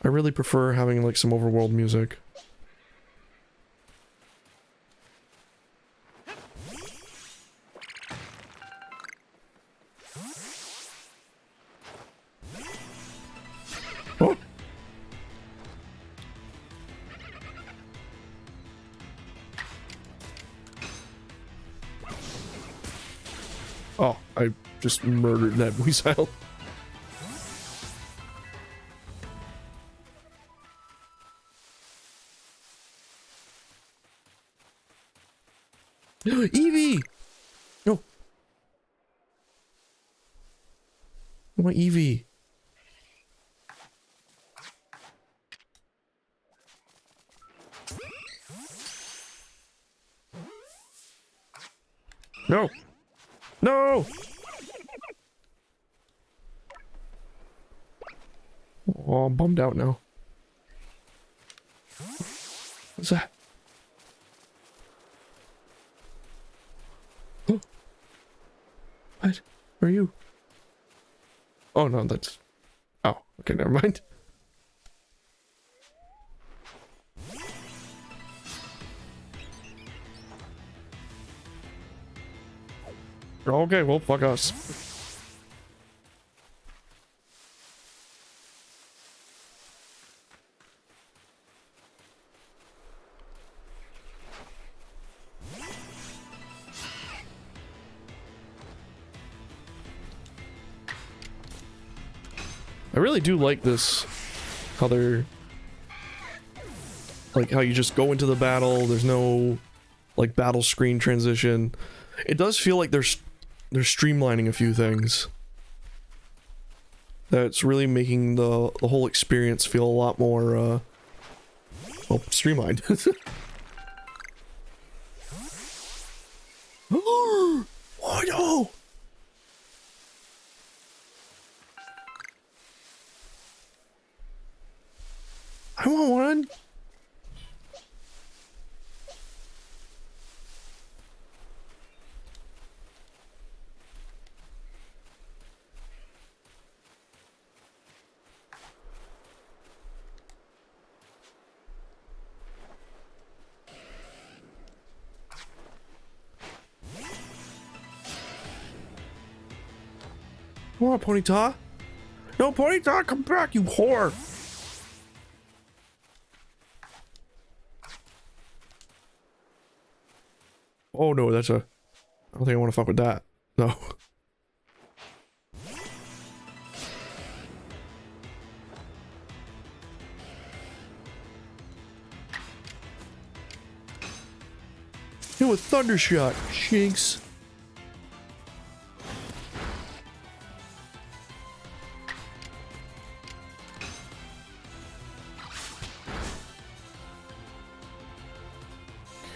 Speaker 1: I really prefer having, like, some overworld music. Oh! Oh, I just murdered that weasel. Eevee! No. I want Eevee. No. No! Oh, I'm bummed out now. What's that? Oh. What? Where are you? Oh no, that's... Oh, okay, never mind. Okay, well, fuck us. I really do like this, how they're, like, how you just go into the battle, there's no, like, battle screen transition. It does feel like they're streamlining a few things. That's really making the whole experience feel a lot more, well, streamlined. Oh no! I want one! Come on, Ponyta! No, Ponyta, come back, you whore! Oh no, that's a... I don't think I want to fuck with that. No. Hit with Thunder Shot, Shinx.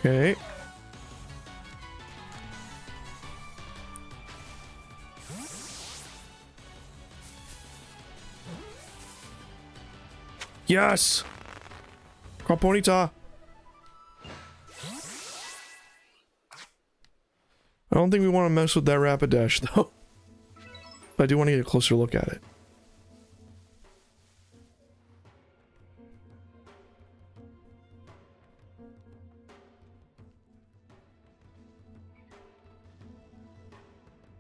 Speaker 1: Okay. Yes! Carponita! I don't think we want to mess with that Rapidash, though. But I do want to get a closer look at it.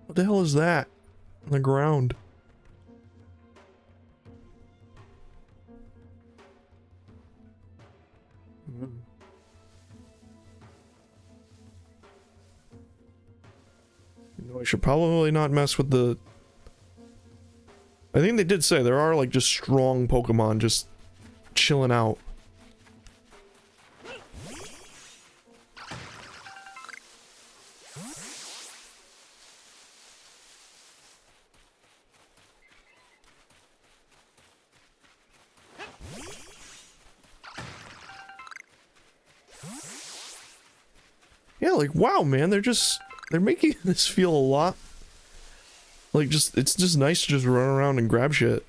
Speaker 1: What the hell is that on the ground? You know, I should probably not mess with the... I think they did say there are like just strong Pokemon just chilling out. Yeah, like, wow, man, they're making this feel a lot like it's just nice to just run around and grab shit.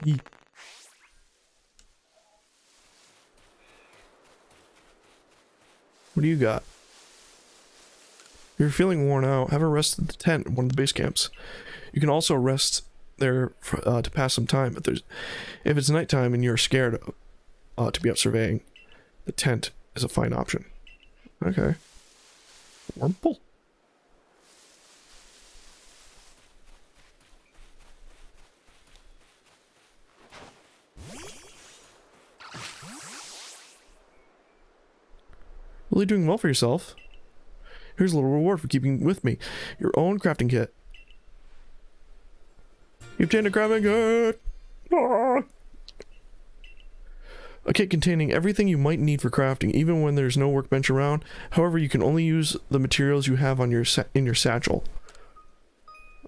Speaker 1: Yeet. What do you got? You're feeling worn out. Have a rest at the tent at one of the base camps. You can also rest there for, to pass some time. But if it's nighttime and you're scared to be out surveying, the tent is a fine option. Okay. Wurmple. Really doing well for yourself. Here's a little reward for keeping with me. Your own crafting kit. You obtained a crafting kit! Ah! A kit containing everything you might need for crafting, even when there's no workbench around. However, you can only use the materials you have on your in your satchel.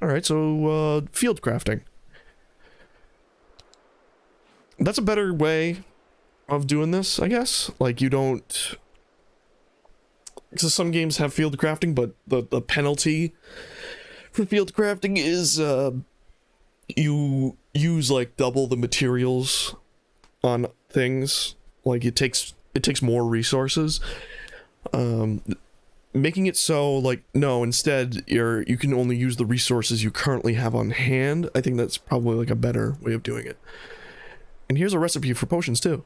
Speaker 1: Alright, so, field crafting. That's a better way of doing this, I guess. Like, you don't... So some games have field crafting, but the penalty for field crafting is you use like double the materials on things. Like it takes more resources. Making it so like no, instead you can only use the resources you currently have on hand. I think that's probably like a better way of doing it. And here's a recipe for potions too.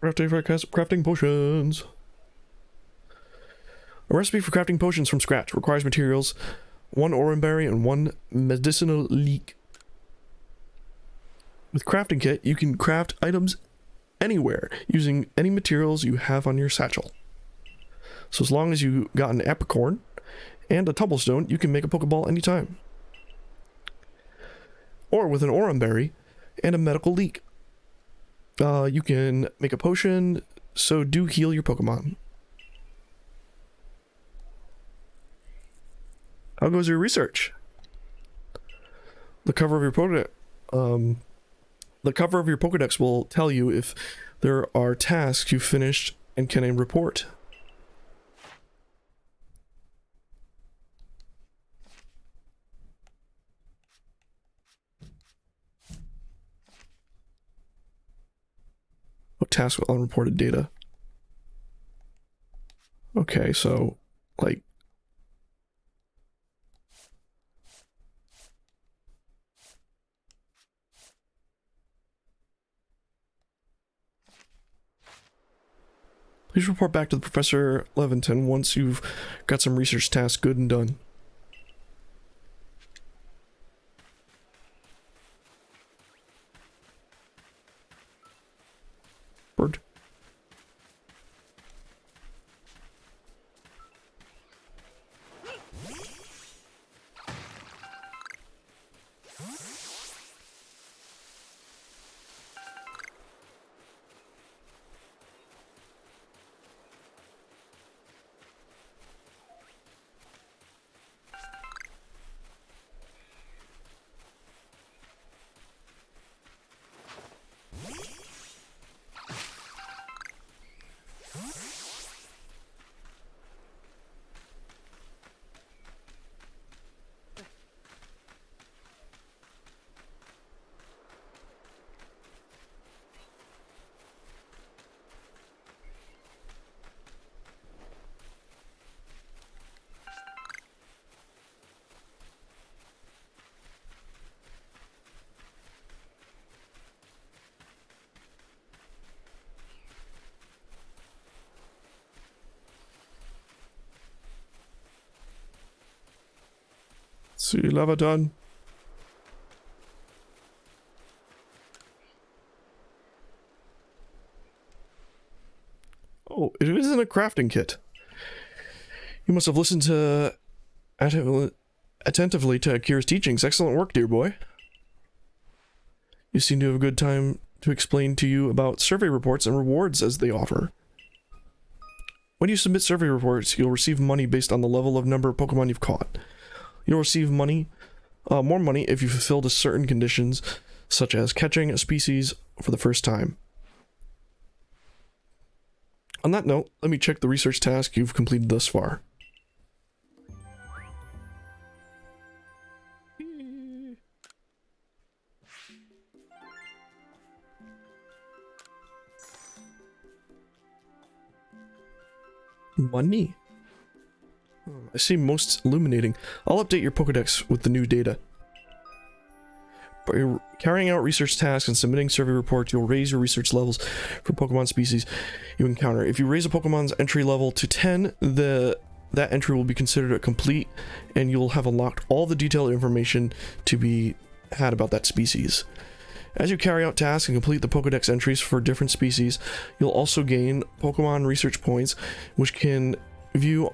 Speaker 1: Crafting potions. A recipe for crafting potions from scratch requires materials 1 orange berry and 1 medicinal leek. With crafting kit, you can craft items anywhere using any materials you have on your satchel. So as long as you got an apricorn and a tumblestone, you can make a Pokeball anytime. Or with an orange berry and a medical leek. You can make a potion, so do heal your Pokemon. How goes your research? The cover of your Pokédex will tell you if there are tasks you finished and can report. Task with unreported data. Okay, so like please report back to the Professor Leventon once you've got some research tasks good and done. Bird. See lava done. Oh, it isn't a crafting kit. You must have listened to attentively to Akira's teachings. Excellent work, dear boy. You seem to have a good time to explain to you about survey reports and rewards as they offer. When you submit survey reports, you'll receive money based on the level of number of Pokemon you've caught. You'll receive money, more money if you fulfilled certain conditions, such as catching a species for the first time. On that note, let me check the research task you've completed thus far. Money. I see most illuminating. I'll update your Pokedex with the new data. By carrying out research tasks and submitting survey reports, you'll raise your research levels for Pokemon species you encounter. If you raise a Pokemon's entry level to 10, that entry will be considered a complete, and you'll have unlocked all the detailed information to be had about that species. As you carry out tasks and complete the Pokedex entries for different species, you'll also gain Pokemon research points, which can view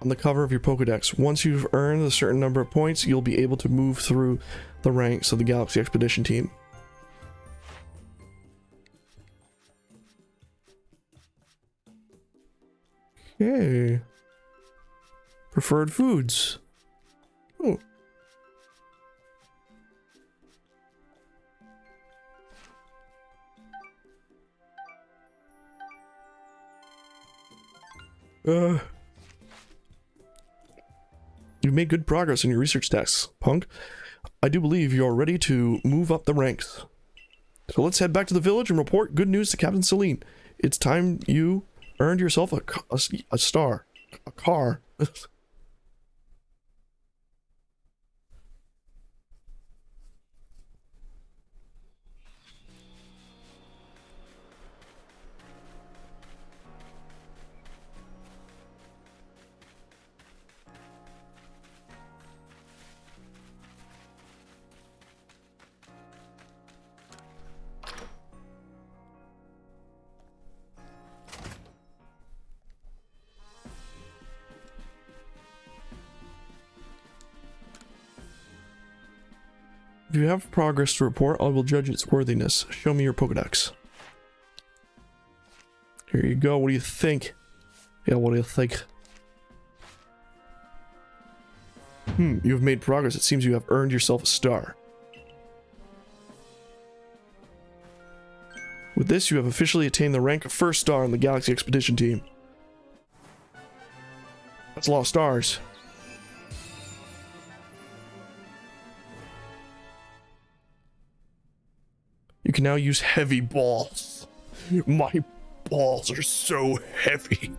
Speaker 1: on the cover of your Pokedex. Once you've earned a certain number of points, you'll be able to move through the ranks of the Galaxy Expedition team. Okay. Preferred foods. Oh. You've made good progress in your research tasks, Punk. I do believe you're ready to move up the ranks. So let's head back to the village and report good news to Captain Celine. It's time you earned yourself a star. A car. If you have progress to report, I will judge its worthiness. Show me your Pokedex. Here you go. What do you think? Yeah, what do you think? You have made progress. It seems you have earned yourself a star. With this, you have officially attained the rank of first star on the Galaxy Expedition team. That's a lot of stars. You can now use heavy balls. My balls are so heavy.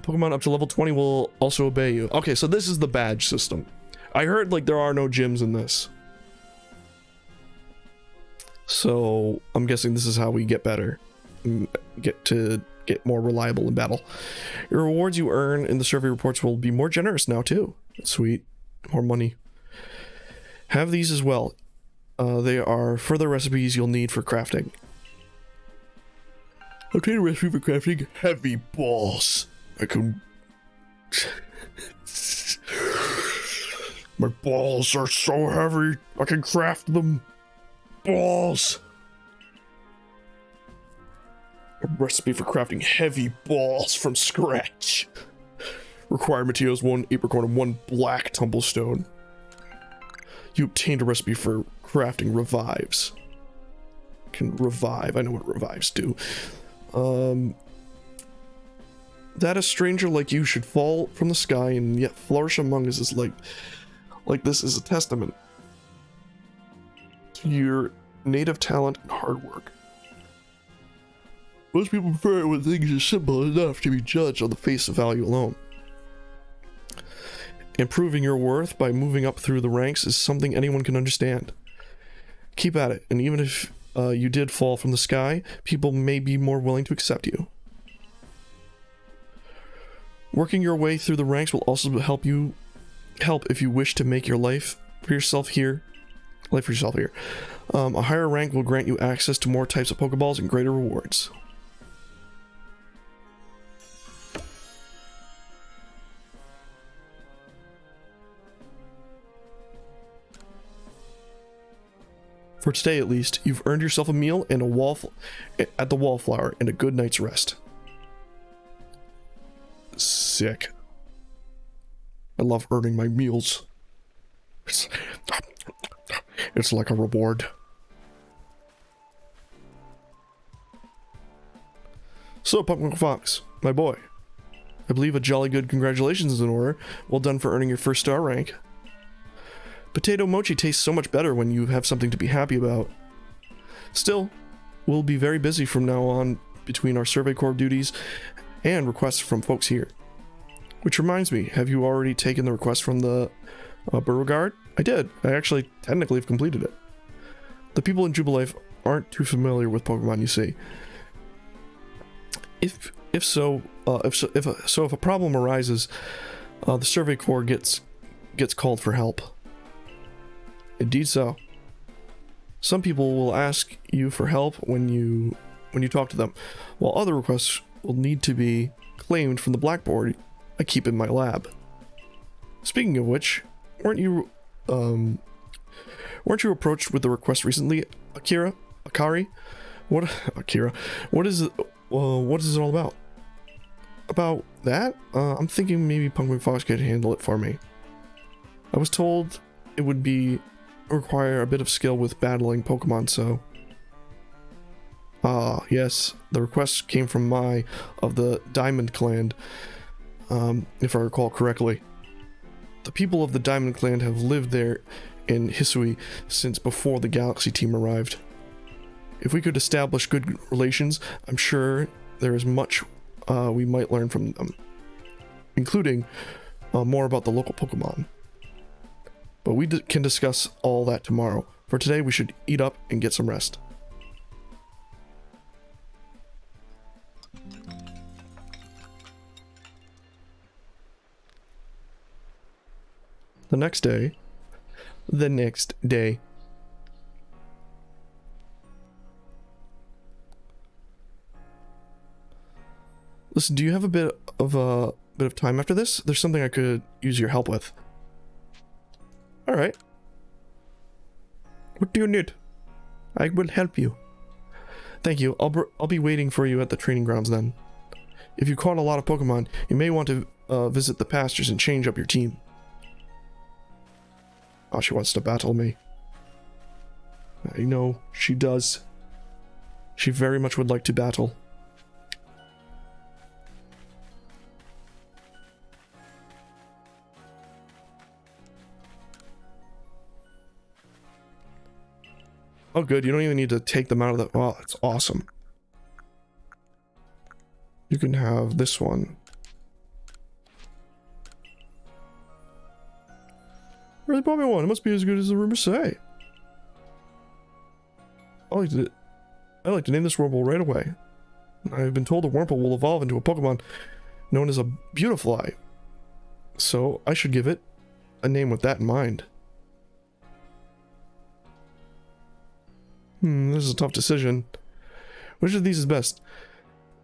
Speaker 1: Pokemon up to level 20 will also obey you. Okay, so this is the badge system. I heard like there are no gyms in this. So I'm guessing this is how we get better. Get more reliable in battle. Your rewards you earn in the survey reports will be more generous now too. Sweet. More money. Have these as well. They are further recipes you'll need for crafting. Obtain a recipe for crafting heavy balls. I can... My balls are so heavy, I can craft them. Balls. A recipe for crafting heavy balls from scratch. Required materials: 1 apricorn and 1 black tumblestone. You obtained a recipe for crafting revives. Can revive. I know what revives do. That a stranger like you should fall from the sky and yet flourish among us is like this is a testament to your native talent and hard work. Most people prefer it when things are simple enough to be judged on the face of value alone. Improving your worth by moving up through the ranks is something anyone can understand. Keep at it, and even if you did fall from the sky, people may be more willing to accept you. Working your way through the ranks will also help if you wish to make your life for yourself here. A higher rank will grant you access to more types of Pokeballs and greater rewards. For today, at least, you've earned yourself a meal and at the Wallflower and a good night's rest. Sick. I love earning my meals. It's like a reward. So, Pumpkin Fox, my boy, I believe a jolly good congratulations is in order. Well done for earning your first star rank. Potato mochi tastes so much better when you have something to be happy about. Still, we'll be very busy from now on between our Survey Corps duties and requests from folks here. Which reminds me, have you already taken the request from the Beauregard? I did. I actually technically have completed it. The people in Jubilife aren't too familiar with Pokemon, you see. If a problem arises, the Survey Corps gets called for help. Indeed so. Some people will ask you for help when you talk to them, while other requests will need to be claimed from the blackboard I keep in my lab. Speaking of which, weren't you approached with the request recently, Akari? What is it all about? About that? I'm thinking maybe Pumpkin Fox could handle it for me. I was told it would require a bit of skill with battling Pokemon, so... Ah, yes, the request came from Mai of the Diamond Clan, if I recall correctly. The people of the Diamond Clan have lived there in Hisui since before the Galaxy team arrived. If we could establish good relations, I'm sure there is much we might learn from them, including more about the local Pokemon. But we can discuss all that tomorrow. For today, we should eat up and get some rest. The next day. Listen, do you have a bit of time after this? There's something I could use your help with. All right. What do you need? I will help you. Thank you. I'll be waiting for you at the training grounds then. If you caught a lot of Pokemon, you may want to visit the pastures and change up your team. Oh, she wants to battle me. I know, she does. She very much would like to battle. Oh good, you don't even need to take them out of the... Oh, that's awesome. You can have this one. Really bought me one. It must be as good as the rumors say. I like to name this Wurmple right away. I've been told a Wurmple will evolve into a Pokemon known as a Beautifly. So I should give it a name with that in mind. This is a tough decision. Which of these is best?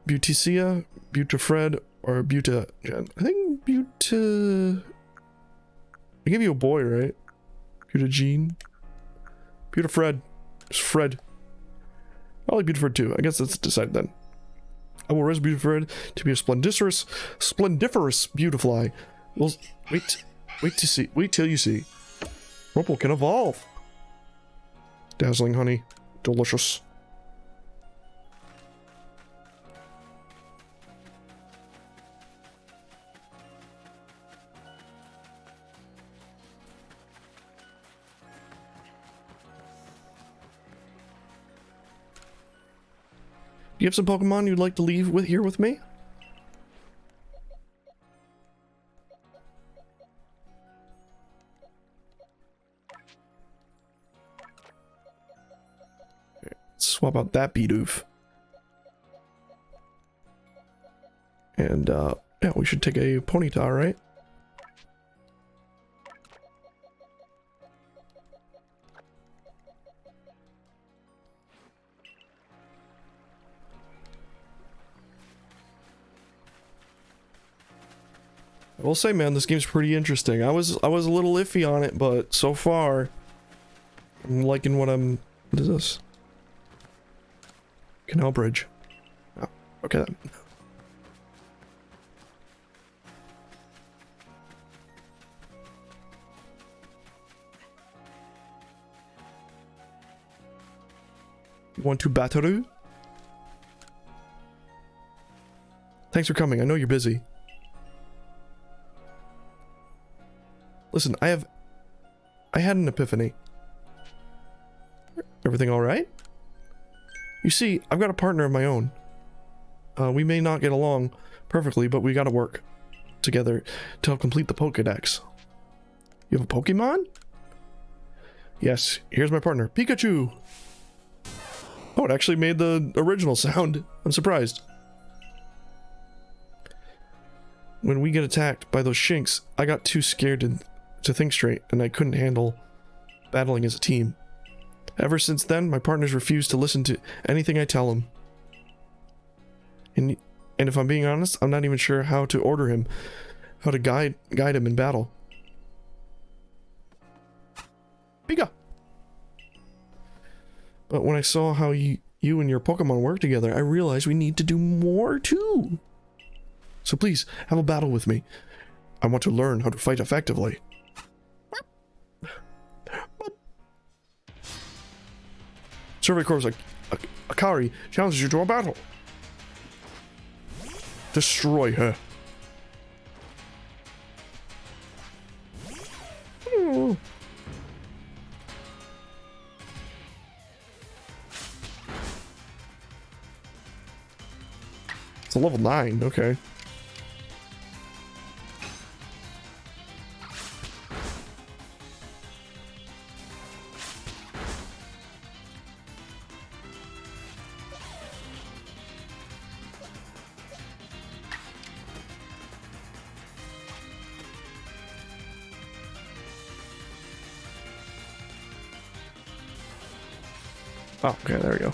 Speaker 1: Beauticia, Beautifred, or Beautagen? I think I gave you a boy, right? Beautagene? Beautifred. It's Fred. I like Beautifred too. I guess that's decided then. I will raise Beautifred to be a splendiferous Beautifly. Well, wait till you see. Wurmple can evolve. Dazzling honey. Delicious. Do you have some Pokemon you'd like to leave here with me? Swap out that Bidoof. And Yeah, we should take a Ponyta, right? I will say, man, this game's pretty interesting. I was a little iffy on it, but so far, I'm liking what I'm... What is this? Canal Bridge. Oh, okay then. You want to Bataru? Thanks for coming. I know you're busy. Listen, I had an epiphany. Everything all right? You see, I've got a partner of my own. We may not get along perfectly, but we gotta work together to help complete the Pokédex. You have a Pokemon? Yes, here's my partner, Pikachu! Oh, it actually made the original sound. I'm surprised. When we get attacked by those shinks, I got too scared to think straight, and I couldn't handle battling as a team. Ever since then, my partners refuse to listen to anything I tell them. And if I'm being honest, I'm not even sure how to order him, how to guide him in battle. Pika! But when I saw how you and your Pokemon work together, I realized we need to do more too. So please, have a battle with me. I want to learn how to fight effectively. Survey Corps Akari challenges you to a battle. Destroy her. Oh. It's a level 9, okay. Oh, okay, there we go.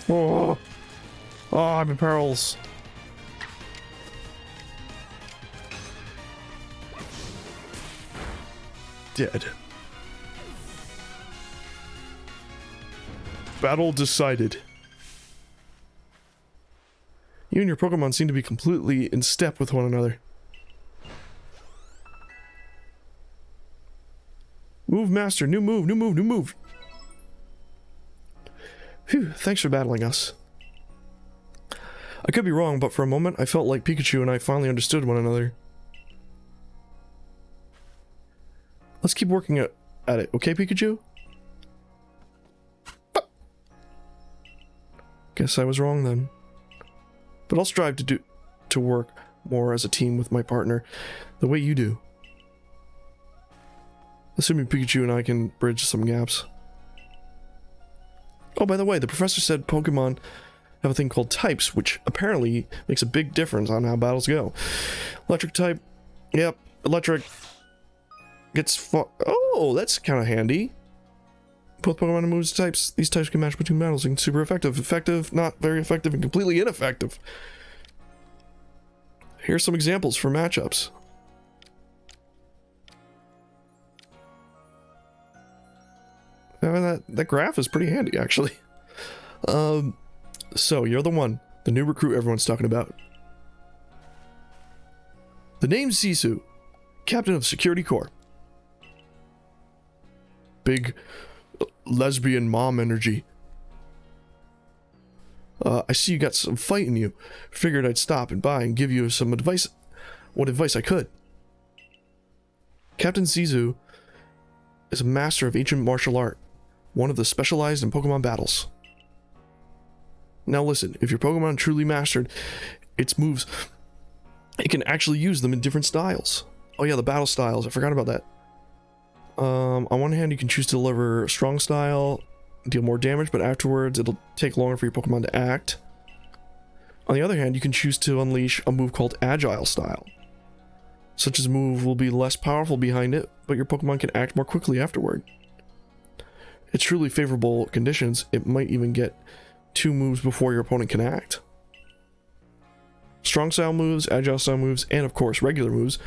Speaker 1: Oh, I'm in perils. Dead. Battle decided. You and your Pokemon seem to be completely in step with one another. Move master, new move, new move, new move. Phew, thanks for battling us. I could be wrong, but for a moment I felt like Pikachu and I finally understood one another. Let's keep working at it, okay, Pikachu? Guess I was wrong then. But I'll strive to work more as a team with my partner, the way you do. Assuming Pikachu and I can bridge some gaps. Oh, by the way, the professor said Pokemon have a thing called types, which apparently makes a big difference on how battles go. Electric type, yep, electric gets fought. Oh, that's kind of handy. Both Pokemon moves types. These types can match between battles and super effective. Effective, not very effective, and completely ineffective. Here's some examples for matchups. That graph is pretty handy, actually. So, you're the one. The new recruit everyone's talking about. The name's Sisu, Captain of Security Corps. Big lesbian mom energy. I see you got some fight in you. Figured I'd stop and by and give you some advice. What advice I could. Captain Sisu is a master of ancient martial art. One of the specialized in Pokemon battles. Now listen, if your Pokemon truly mastered its moves, it can actually use them in different styles. Oh yeah, the battle styles, I forgot about that. On one hand, you can choose to deliver strong style, deal more damage, but afterwards it'll take longer for your Pokemon to act. On the other hand, you can choose to unleash a move called agile style. Such as move will be less powerful behind it, but your Pokemon can act more quickly afterward. It's truly favorable conditions. It might even get 2 moves before your opponent can act. Strong style moves, agile style moves, and of course regular moves.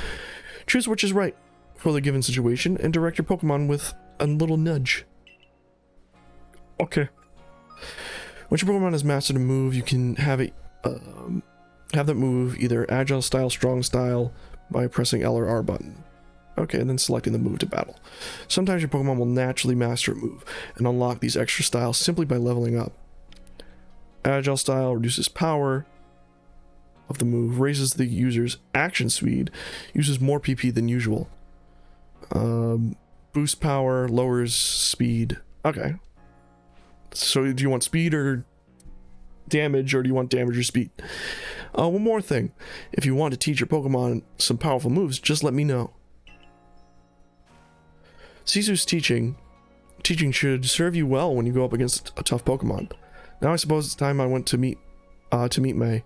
Speaker 1: Choose which is right for the given situation and direct your Pokemon with a little nudge. Okay. Once your Pokemon has mastered a move, you can have it have that move either agile style, strong style by pressing L or R button. Okay, and then selecting the move to battle. Sometimes your Pokemon will naturally master a move and unlock these extra styles simply by leveling up. Agile style reduces power of the move, raises the user's action speed, uses more PP than usual. Boost power, lowers speed. Okay. So do you want speed or damage, or do you want damage or speed? One more thing. If you want to teach your Pokemon some powerful moves, just let me know. Zizu's teaching should serve you well when you go up against a tough Pokemon. Now I suppose it's time I went to meet May.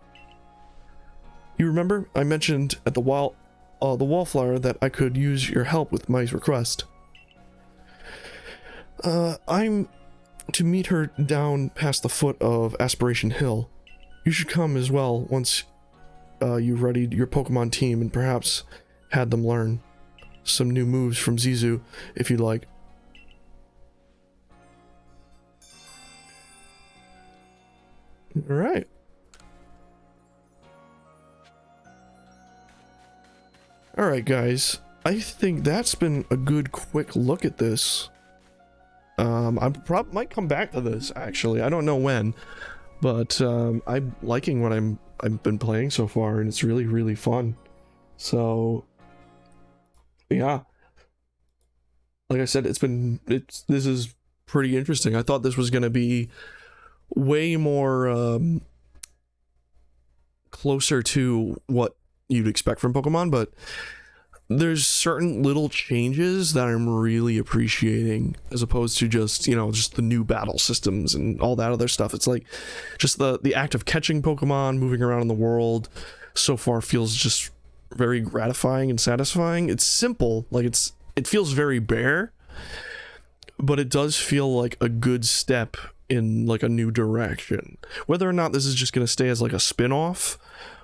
Speaker 1: You remember I mentioned at the wallflower that I could use your help with my request. I'm to meet her down past the foot of Aspiration Hill. You should come as well once you've readied your Pokemon team and perhaps had them learn some new moves from Zizu, if you'd like. Alright. Alright guys, I think that's been a good quick look at this. I might come back to this actually, I don't know when, but I'm liking what I've been playing so far, and it's really fun. So yeah, like I said, this is pretty interesting. I thought this was going to be way more closer to what you'd expect from Pokemon, but there's certain little changes that I'm really appreciating, as opposed to just, you know, just the new battle systems and all that other stuff. It's like just the act of catching Pokemon, moving around in the world so far feels just very gratifying and satisfying. It's simple, like it feels very bare, but it does feel like a good step in like a new direction. Whether or not this is just going to stay as like a spin-off,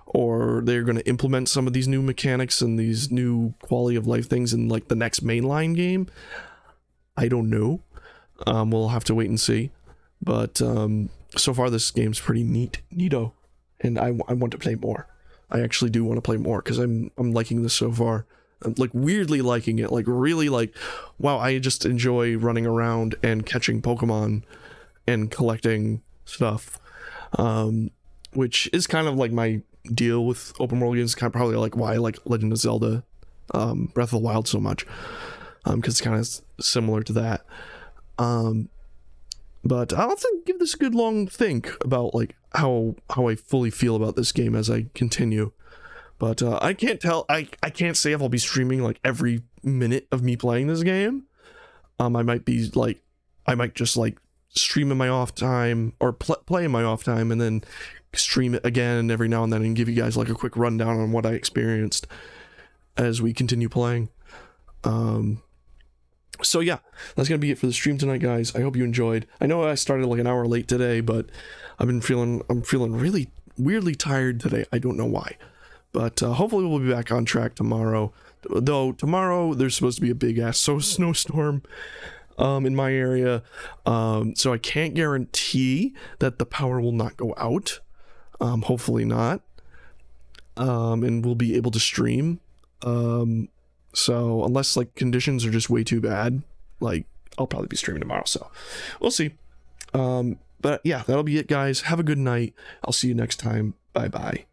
Speaker 1: or they're going to implement some of these new mechanics and these new quality of life things in like the next mainline game, I don't know. We'll have to wait and see. But so far this game's pretty neato, and I want to play more. I actually do want to play more because I'm liking this so far. I'm like weirdly liking it, like really like, wow, I just enjoy running around and catching Pokemon and collecting stuff, which is kind of like my deal with open world games. Kind of probably like why I like Legend of Zelda Breath of the Wild so much, because it's kind of similar to that. But I'll have to give this a good long think about like how I fully feel about this game as I continue. But I can't say if I'll be streaming like every minute of me playing this game. I might just like stream in my off time, or play in my off time, and then stream it again every now and then and give you guys like a quick rundown on what I experienced as we continue playing. So yeah, that's gonna be it for the stream tonight, guys. I hope you enjoyed. I know I started like an hour late today, but I'm feeling really weirdly tired today. I don't know why, but hopefully we'll be back on track tomorrow. Though tomorrow there's supposed to be a big ass snowstorm in my area, so I can't guarantee that the power will not go out. Hopefully not, and we'll be able to stream. So unless like conditions are just way too bad, like I'll probably be streaming tomorrow, so we'll see. But yeah, that'll be it, guys. Have a good night. I'll see you next time. Bye bye.